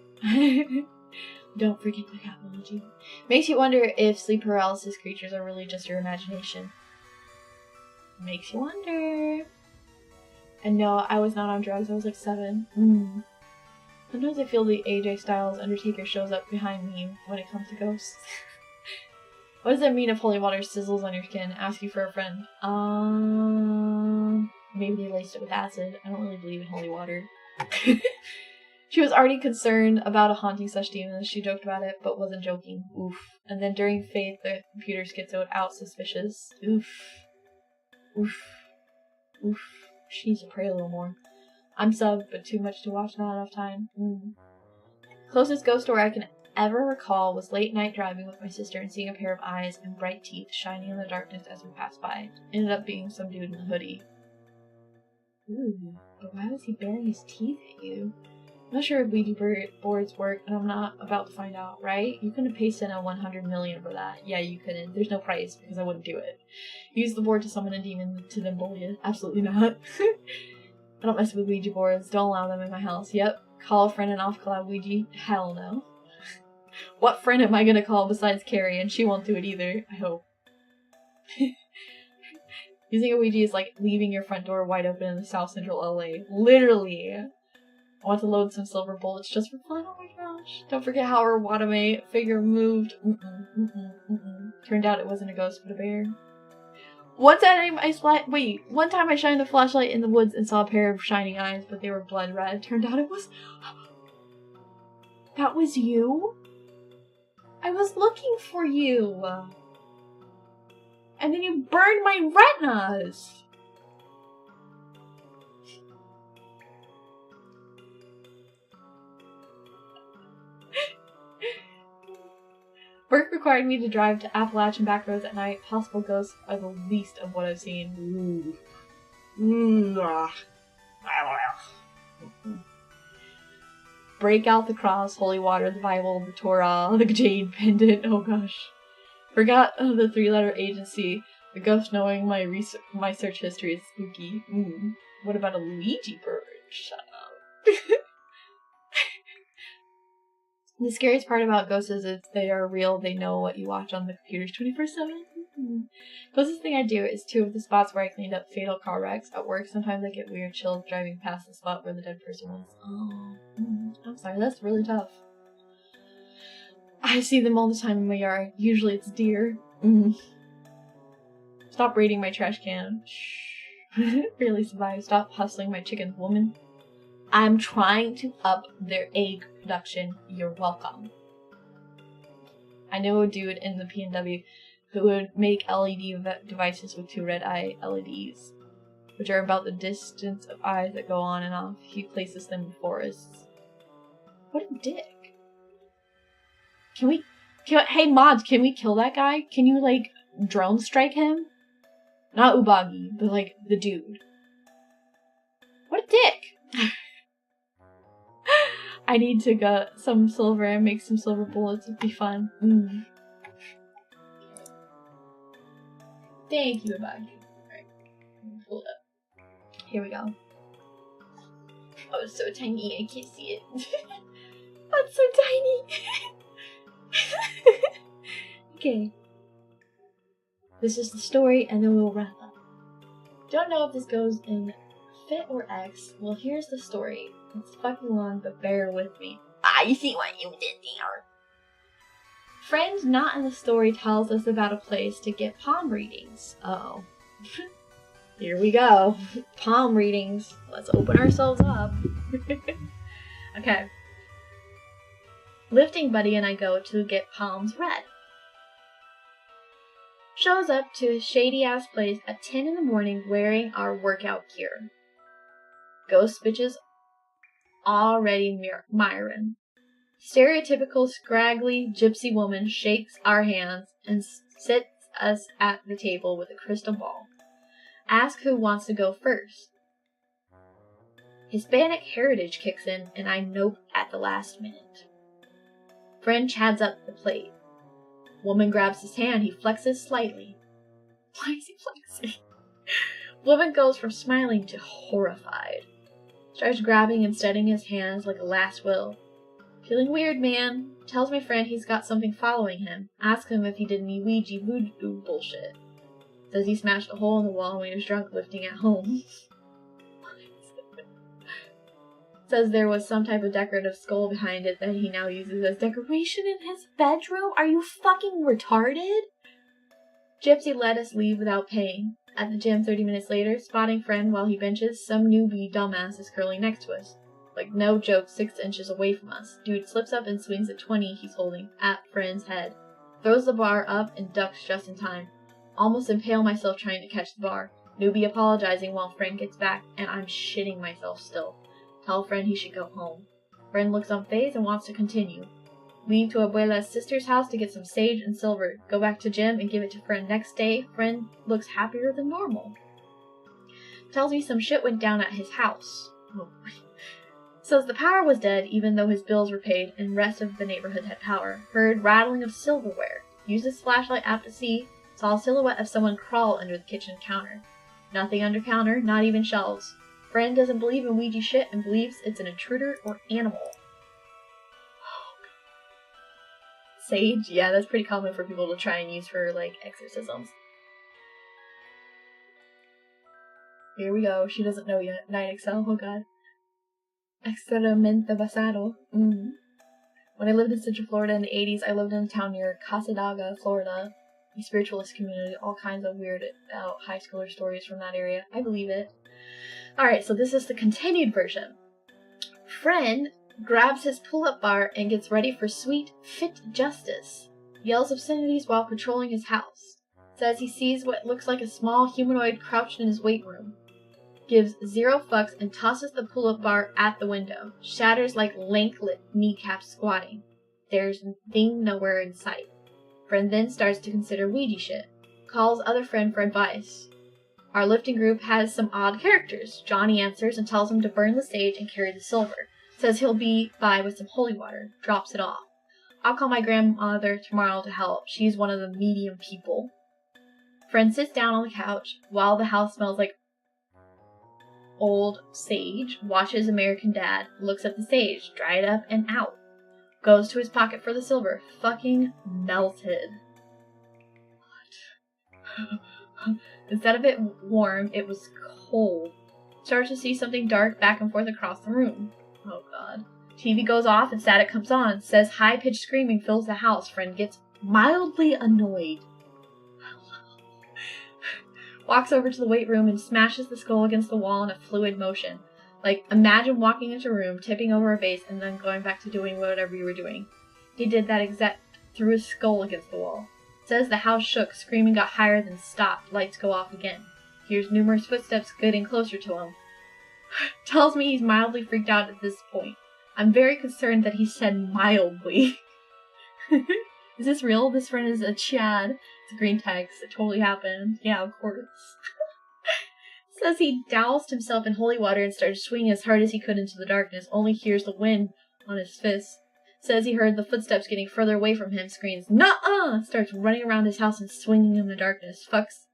Don't forget the capital G. Makes you wonder if sleep paralysis creatures are really just your imagination. Makes you wonder. And no, I was not on drugs. I was like 7. Sometimes I feel the AJ Styles Undertaker shows up behind me when it comes to ghosts. What does it mean if holy water sizzles on your skin? Ask you for a friend. Maybe they laced it with acid. I don't really believe in holy water. She was already concerned about a haunting such demons. She joked about it, but wasn't joking. Oof. And then during Faith, the computer schizoed out suspicious. Oof. She needs to pray a little more. I'm subbed, but too much to watch, not enough time. Closest ghost story I can ever recall was late night driving with my sister and seeing a pair of eyes and bright teeth shining in the darkness as we passed by. Ended up being some dude in a hoodie. Ooh, but why was he baring his teeth at you? I'm not sure if Ouija boards work, and I'm not about to find out, right? You couldn't pay Sena 100 million for that. Yeah, you couldn't. There's no price, because I wouldn't do it. Use the board to summon a demon to then bully it. Absolutely not. I don't mess with Ouija boards. Don't allow them in my house. Yep. Call a friend and off-collab Ouija? Hell no. What friend am I gonna call besides Carrie? And she won't do it either, I hope. Using a Ouija is like leaving your front door wide open in the South Central LA. Literally. I want to load some silver bullets just for fun. Oh my gosh. Don't forget how our Watame figure moved. Turned out it wasn't a ghost, but a bear. One time I shined a flashlight in the woods and saw a pair of shining eyes, but they were blood red. Turned out it was... That was you? I was looking for you. And then you burned my retinas. Work required me to drive to Appalachian back roads at night. Possible ghosts are the least of what I've seen. Ooh. Break out the cross, holy water, the Bible, the Torah, the jade pendant. Oh gosh. Forgot the 3-letter agency. The ghost knowing my search history is spooky. What about a Luigi bird? Shut up. The scariest part about ghosts is if they are real, they know what you watch on the computers 24/7. Closest thing I do is 2 of the spots where I cleaned up fatal car wrecks. At work, sometimes I get weird chills driving past the spot where the dead person was. Oh, I'm sorry, that's really tough. I see them all the time in my yard. Usually it's deer. Stop raiding my trash can. Shh. Barely survive. Stop hustling my chickens, woman. I'm trying to up their egg production. You're welcome. I know a dude in the PNW who would make LED devices with 2 red-eye LEDs, which are about the distance of eyes that go on and off. He places them in forests. What a dick. Hey mods, can we kill that guy? Can you, like, drone strike him? Not Ubagi, but, like, the dude. What a dick! I need to get some silver and make some silver bullets. It'd be fun. Thank you, Ubagi. Alright, pull it up. Here we go. Oh, it's so tiny, I can't see it. That's so tiny! Okay. This is the story, and then we'll wrap up. Don't know if this goes in Fit or X. Well, here's the story. It's fucking long, but bear with me. You see what you did there. Friend not in the story tells us about a place to get palm readings. Uh-oh. Here we go. Palm readings. Let's open ourselves up. Okay. Lifting buddy and I go to get palms read. Shows up to a shady-ass place at 10 in the morning wearing our workout gear. Ghost bitches already miring. Stereotypical scraggly gypsy woman shakes our hands and sits us at the table with a crystal ball. Ask who wants to go first. Hispanic heritage kicks in and I nope at the last minute. Friend chads up the plate. Woman grabs his hand, he flexes slightly. Why is he flexing? Woman goes from smiling to horrified. Starts grabbing and steadying his hands like a last will. Feeling weird, man. Tells my friend he's got something following him. Asks him if he did any Ouija voodoo bullshit. Says he smashed a hole in the wall when he was drunk lifting at home. Says there was some type of decorative skull behind it that he now uses as decoration in his bedroom. Are you fucking retarded? Gypsy let us leave without paying. At the gym 30 minutes later, spotting friend while he benches, some newbie dumbass is curling next to us. Like no joke, 6 inches away from us. Dude slips up and swings a 20 he's holding at friend's head. Throws the bar up and ducks just in time. Almost impale myself trying to catch the bar. Newbie apologizing while friend gets back, and I'm shitting myself still. Tell friend he should go home. Friend looks unfazed and wants to continue. Leave to Abuela's sister's house to get some sage and silver. Go back to gym and give it to friend next day. Friend looks happier than normal. Tells me some shit went down at his house. Oh. Says the power was dead even though his bills were paid and rest of the neighborhood had power. Heard rattling of silverware. Used his flashlight out to see. Saw a silhouette of someone crawl under the kitchen counter. Nothing under counter, not even shelves. Friend doesn't believe in Ouija shit and believes it's an intruder or animal. Sage? Yeah, that's pretty common for people to try and use for, like, exorcisms. Here we go. She doesn't know yet. Night Excel. Oh god. Experimento basado. When I lived in Central Florida in the 80s, I lived in a town near Casadaga, Florida. A spiritualist community. All kinds of weird high schooler stories from that area. I believe it. Alright, so this is the continued version. Friend grabs his pull-up bar and gets ready for sweet, fit justice. Yells obscenities while patrolling his house. Says he sees what looks like a small humanoid crouched in his weight room. Gives 0 fucks and tosses the pull-up bar at the window. Shatters like lank kneecaps squatting. There's thing nowhere in sight. Friend then starts to consider Ouija shit. Calls other friend for advice. Our lifting group has some odd characters. Johnny answers and tells him to burn the sage and carry the silver. Says he'll be by with some holy water. Drops it off. I'll call my grandmother tomorrow to help. She's one of the medium people. Friend sits down on the couch while the house smells like old sage. Watches American Dad. Looks at the sage. Dried up and out. Goes to his pocket for the silver. Fucking melted. What? Instead of it warm, it was cold. Starts to see something dark back and forth across the room. Oh god. TV goes off and static comes on. Says high-pitched screaming fills the house. Friend gets mildly annoyed. Walks over to the weight room and smashes the skull against the wall in a fluid motion. Like, imagine walking into a room, tipping over a vase, and then going back to doing whatever you were doing. He did that exact threw his skull against the wall. Says the house shook, screaming got higher than stopped, lights go off again. Hears numerous footsteps getting closer to him. Tells me he's mildly freaked out at this point. I'm very concerned that he said mildly. Is this real? This friend is a Chad. It's a green text. It totally happened. Yeah, of course. Says he doused himself in holy water and started swinging as hard as he could into the darkness, only hears the wind on his fists. Says he heard the footsteps getting further away from him, screams, "Nuh-uh!" Starts running around his house and swinging in the darkness. Fucks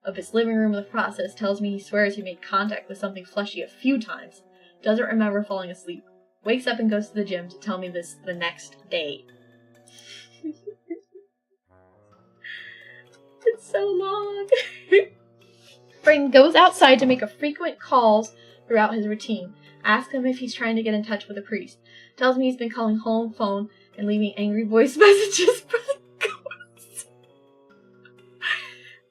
up his living room in the process. Tells me he swears he made contact with something fleshy a few times. Doesn't remember falling asleep. Wakes up and goes to the gym to tell me this the next day. It's so long. Frank goes outside to make frequent calls throughout his routine. Asks him if he's trying to get in touch with a priest. Tells me he's been calling home phone and leaving angry voice messages for the ghosts.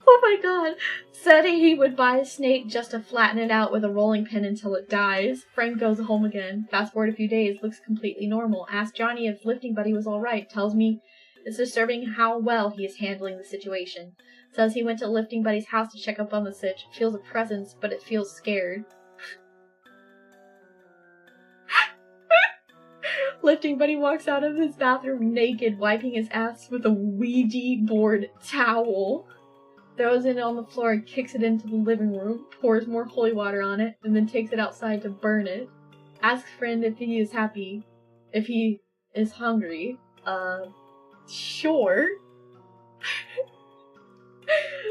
Oh my god. Said he would buy a snake just to flatten it out with a rolling pin until it dies. Frank goes home again. Fast forward a few days. Looks completely normal. Asks Johnny if lifting buddy was alright. Tells me it's disturbing how well he is handling the situation. Says he went to lifting buddy's house to check up on the sitch. Feels a presence, but it feels scared. Lifting buddy walks out of his bathroom naked, wiping his ass with a Ouija board towel. Throws it on the floor and kicks it into the living room, pours more holy water on it, and then takes it outside to burn it. Asks friend if he is happy, if he is hungry. Sure.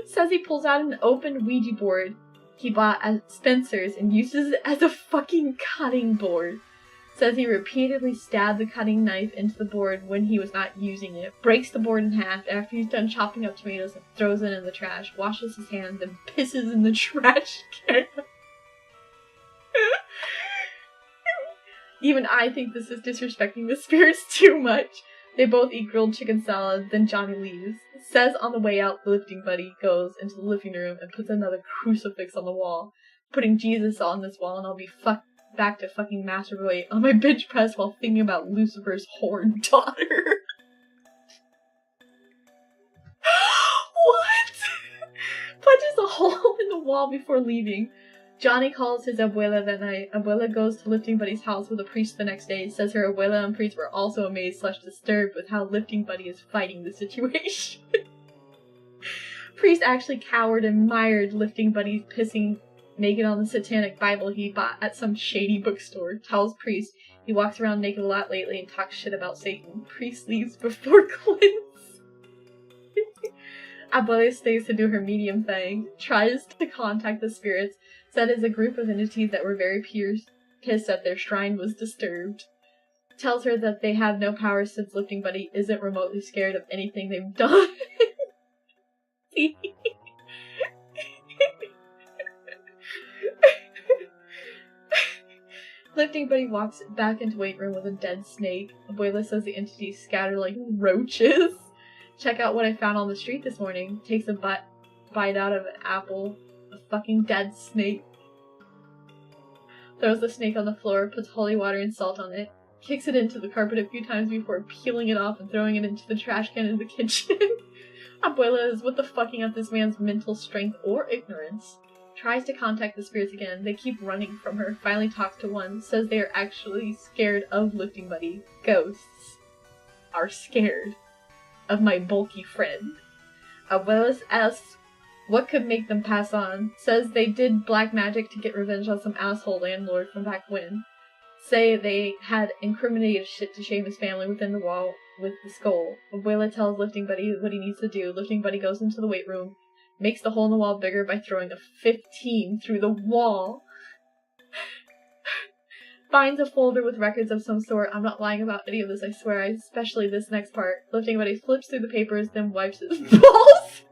Says he pulls out an open Ouija board he bought at Spencer's and uses it as a fucking cutting board. Says he repeatedly stabbed the cutting knife into the board when he was not using it. Breaks the board in half after he's done chopping up tomatoes and throws it in the trash. Washes his hands and pisses in the trash can. Even I think this is disrespecting the spirits too much. They both eat grilled chicken salad, then Johnny leaves. Says on the way out, the lifting buddy goes into the living room and puts another crucifix on the wall. Putting Jesus on this wall and I'll be back to fucking masturbate on my bench press while thinking about Lucifer's whore daughter. What? Punches a hole in the wall before leaving. Johnny calls his abuela that night. Abuela goes to lifting buddy's house with a priest the next day. Says her abuela and priest were also amazed / disturbed with how lifting buddy is fighting the situation. Priest actually cowered and mired lifting buddy pissing naked on the satanic Bible he bought at some shady bookstore. Tells priest he walks around naked a lot lately and talks shit about Satan. Priest leaves before cleanse. Abuela stays to do her medium thing. Tries to contact the spirits. Said is a group of entities that were very pissed that their shrine was disturbed. Tells her that they have no power since lifting buddy isn't remotely scared of anything they've done. Lifting buddy walks back into weight room with a dead snake. Abuela says the entities scatter like roaches. Check out what I found on the street this morning. Takes a bite out of an apple. A fucking dead snake. Throws the snake on the floor, puts holy water and salt on it, kicks it into the carpet a few times before peeling it off and throwing it into the trash can in the kitchen. Abuela is what the fucking at this man's mental strength or ignorance. Tries to contact the spirits again. They keep running from her. Finally talks to one. Says they are actually scared of lifting buddy. Ghosts are scared of my bulky friend. Abuela asks What could make them pass on? Says they did black magic to get revenge on some asshole landlord from back when. Say they had incriminated shit to shame his family within the wall with the skull. Abuela tells Lifting Buddy what he needs to do. Lifting Buddy goes into the weight room, makes the hole in the wall bigger by throwing a 15 through the wall. Finds a folder with records of some sort. I'm not lying about any of this, I swear, especially this next part. Lifting Buddy flips through the papers, then wipes his balls.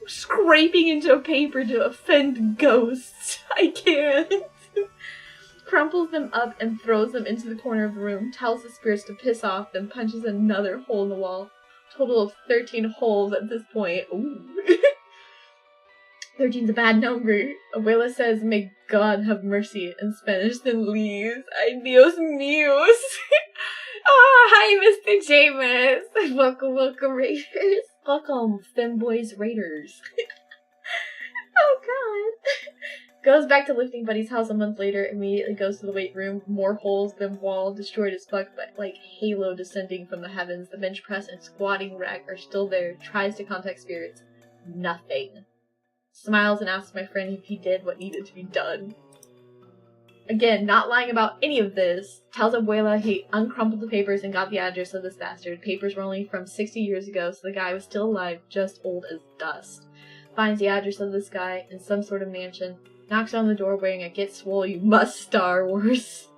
Scraping into a paper to offend ghosts. I can't. Crumples them up and throws them into the corner of the room, tells the spirits to piss off, then punches another hole in the wall. Total of 13 holes at this point. Ooh. 13's a bad number. Abuela says, "May God have mercy," in Spanish, then leaves. Ay, Dios míos. Oh, hi, Mr. James. Welcome, Raiders. Welcome, Femboys Raiders. Oh, God. Goes back to Lifting Buddy's house a month later, immediately goes to the weight room. More holes than wall, destroyed as fuck, but like Halo descending from the heavens. The bench press and squatting rack are still there. Tries to contact spirits. Nothing. Smiles and asks my friend if he did what needed to be done. Again, not lying about any of this. Tells Abuela he uncrumpled the papers and got the address of this bastard. Papers were only from 60 years ago, so the guy was still alive, just old as dust. Finds the address of this guy in some sort of mansion. Knocks on the door wearing a "Get Swole You Must" Star Wars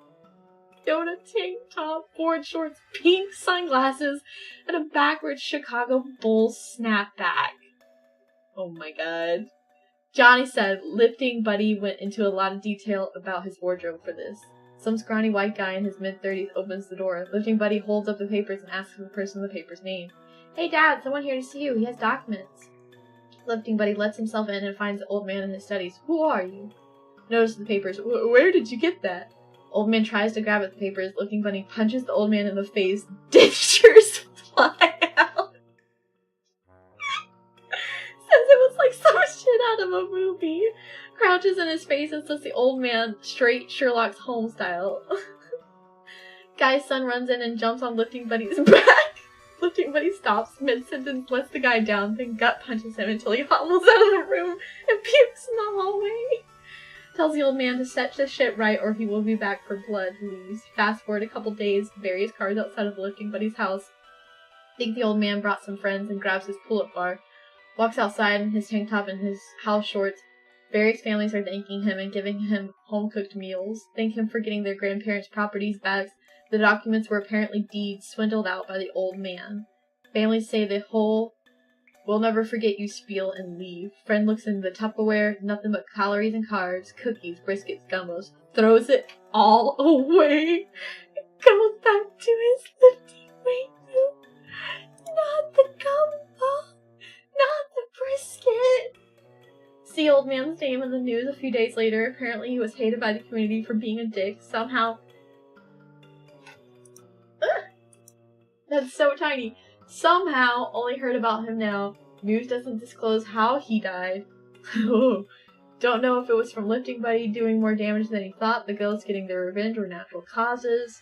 Yoda tank top, board shorts, pink sunglasses, and a backwards Chicago Bulls snapback. Oh my god. Johnny said Lifting Buddy went into a lot of detail about his wardrobe for this. Some scrawny white guy in his mid-30s opens the door. Lifting Buddy holds up the papers and asks the person in the paper's name. "Hey Dad, someone here to see you. He has documents." Lifting Buddy lets himself in and finds the old man in his studies. "Who are you?" Notices the papers. "Where did you get that?" Old man tries to grab at the papers. Lifting Buddy punches the old man in the face. Dentures fly out. Says it was like some shit out of a movie. Crouches in his face and says the old man straight Sherlock Holmes style. Guy's son runs in and jumps on Lifting Buddy's back. Lifting Buddy stops mid-sentence, lets the guy down, then gut punches him until he hobbles out of the room and pukes in the hallway. Tells the old man to set this shit right or he will be back for blood. Leaves. Fast forward a couple days, various cars outside of the Lifting Buddy's house. Think the old man brought some friends and grabs his pull-up bar. Walks outside in his tank top and his house shorts. Various families are thanking him and giving him home-cooked meals. Thank him for getting their grandparents' properties back. The documents were apparently deeds swindled out by the old man. Families say the whole "we'll never forget you" spiel and leave. Friend looks in the Tupperware, nothing but calories and carbs, cookies, briskets, gumbos. Throws it all away. Goes back to his lifting weight room. Not the gumbo. Not the brisket. See old man's name in the news a few days later. Apparently he was hated by the community for being a dick. Somehow... That's so tiny. Somehow only heard about him now. News doesn't disclose how he died. Don't know if it was from Lifting Buddy doing more damage than he thought, the ghosts getting their revenge, or natural causes.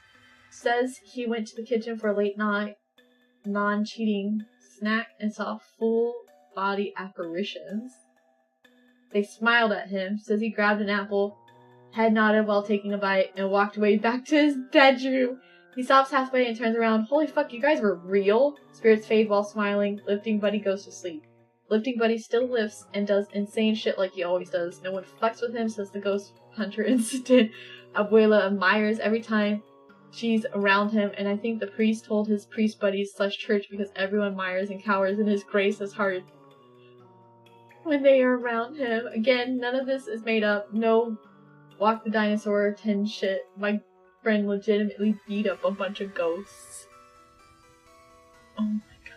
says he went to the kitchen for a late night non-cheating snack and saw full body apparitions. They smiled at him, says he grabbed an apple, head nodded while taking a bite, and walked away back to his bedroom. He stops halfway and turns around. Holy fuck, you guys were real? Spirits fade while smiling. Lifting Buddy goes to sleep. Lifting Buddy still lifts and does insane shit like he always does. No one fucks with him, says the ghost hunter incident. Abuela admires every time she's around him, and I think the priest told his priest buddies / church because everyone admires and cowers in his gracious heart when they are around him. Again, none of this is made up. No walk the dinosaur 10 shit. My friend legitimately beat up a bunch of ghosts. Oh my god.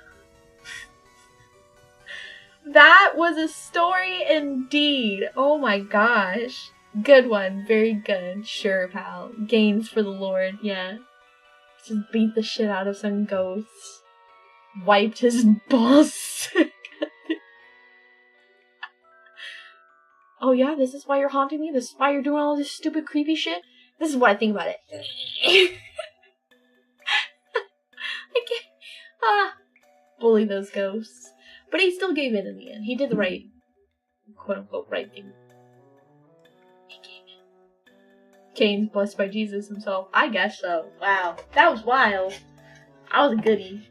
That was a story indeed. Oh my gosh. Good one. Very good. Sure, pal. Gains for the Lord. Yeah. Just beat the shit out of some ghosts. Wiped his balls. Oh yeah, this is why you're haunting me? This is why you're doing all this stupid creepy shit? This is what I think about it. I can't bully those ghosts. But he still gave in the end. He did the right, quote unquote, right thing. He gave in. Cain's blessed by Jesus himself. I guess so. Wow. That was wild. I was a goodie.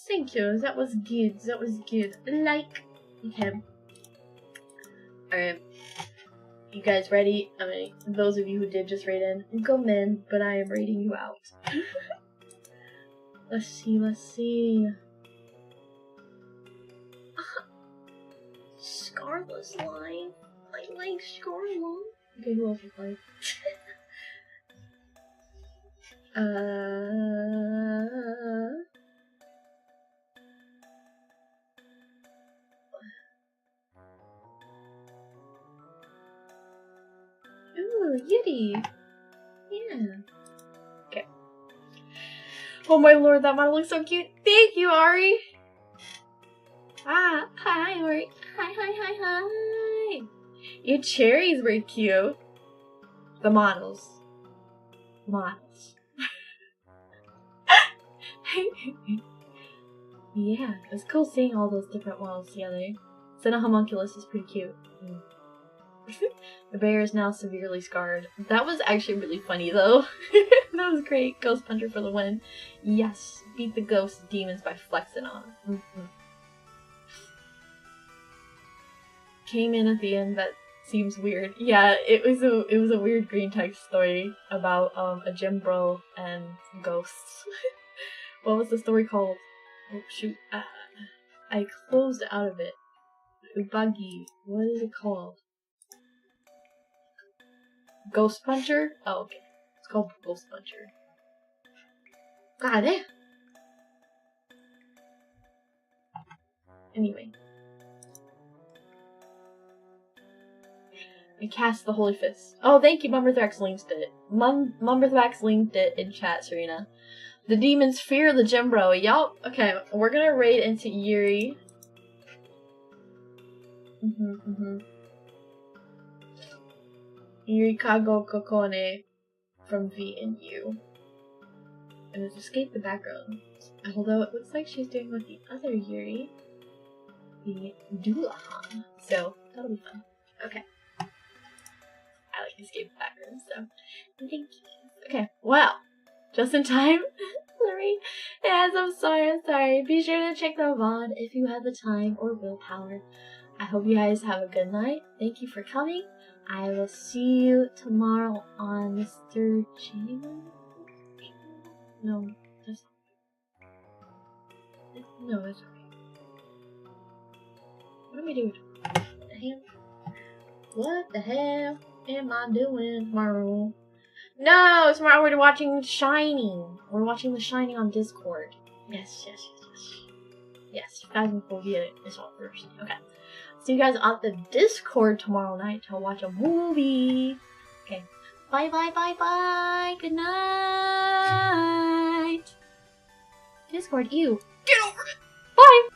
Thank you. That was good. That was good. Like. Okay. Alright. You guys ready? I mean, those of you who did just rate in, go men, but I am rating you out. Let's see. Scarlet's line. I like Scarlet. Okay, who else is like? Ooh, Yeti. Yeah. Okay. Oh my lord, that model looks so cute. Thank you, Ari. Ah, hi, Ari. Hi. Your cherries were cute. The models. Yeah, it's cool seeing all those different models together. Sena homunculus is pretty cute. The bear is now severely scarred. That was actually really funny though. That was great. Ghost Puncher for the win. Yes, beat the ghost demons by flexing on them. Came in at the end. That seems weird. Yeah, it was a weird green text story about a gym bro and ghosts. What was the story called? Oh shoot! I closed out of it. Ubagi. What is it called? Ghost Puncher? Oh, okay. It's called Ghost Puncher. Got it. Anyway. I cast the Holy Fist. Oh, thank you, Mumberthrax linked it. Mumberthrax linked it in chat, Serena. The demons fear the gym bro. Yup. Okay, we're gonna raid into Yuri. Yuri Kago Kokone from V and U. And it's escaped the background. Although it looks like she's doing with the other Yuri. The Doulahan. So, that'll be fun. Okay. I like escape the background, so thank you. Okay, well, just in time. Sorry. Yes, I'm sorry. Be sure to check the VOD if you have the time or willpower. I hope you guys have a good night. Thank you for coming. I will see you tomorrow on Mr. J. No, that's not. No, that's okay. What am I doing? What the hell am I doing tomorrow? No, tomorrow we're watching Shining. We're watching The Shining on Discord. Yes. Yes, you guys will get it. This one first. Okay. See you guys on the Discord tomorrow night to watch a movie. Okay. Bye. Good night. Discord, you. Get over it. Bye.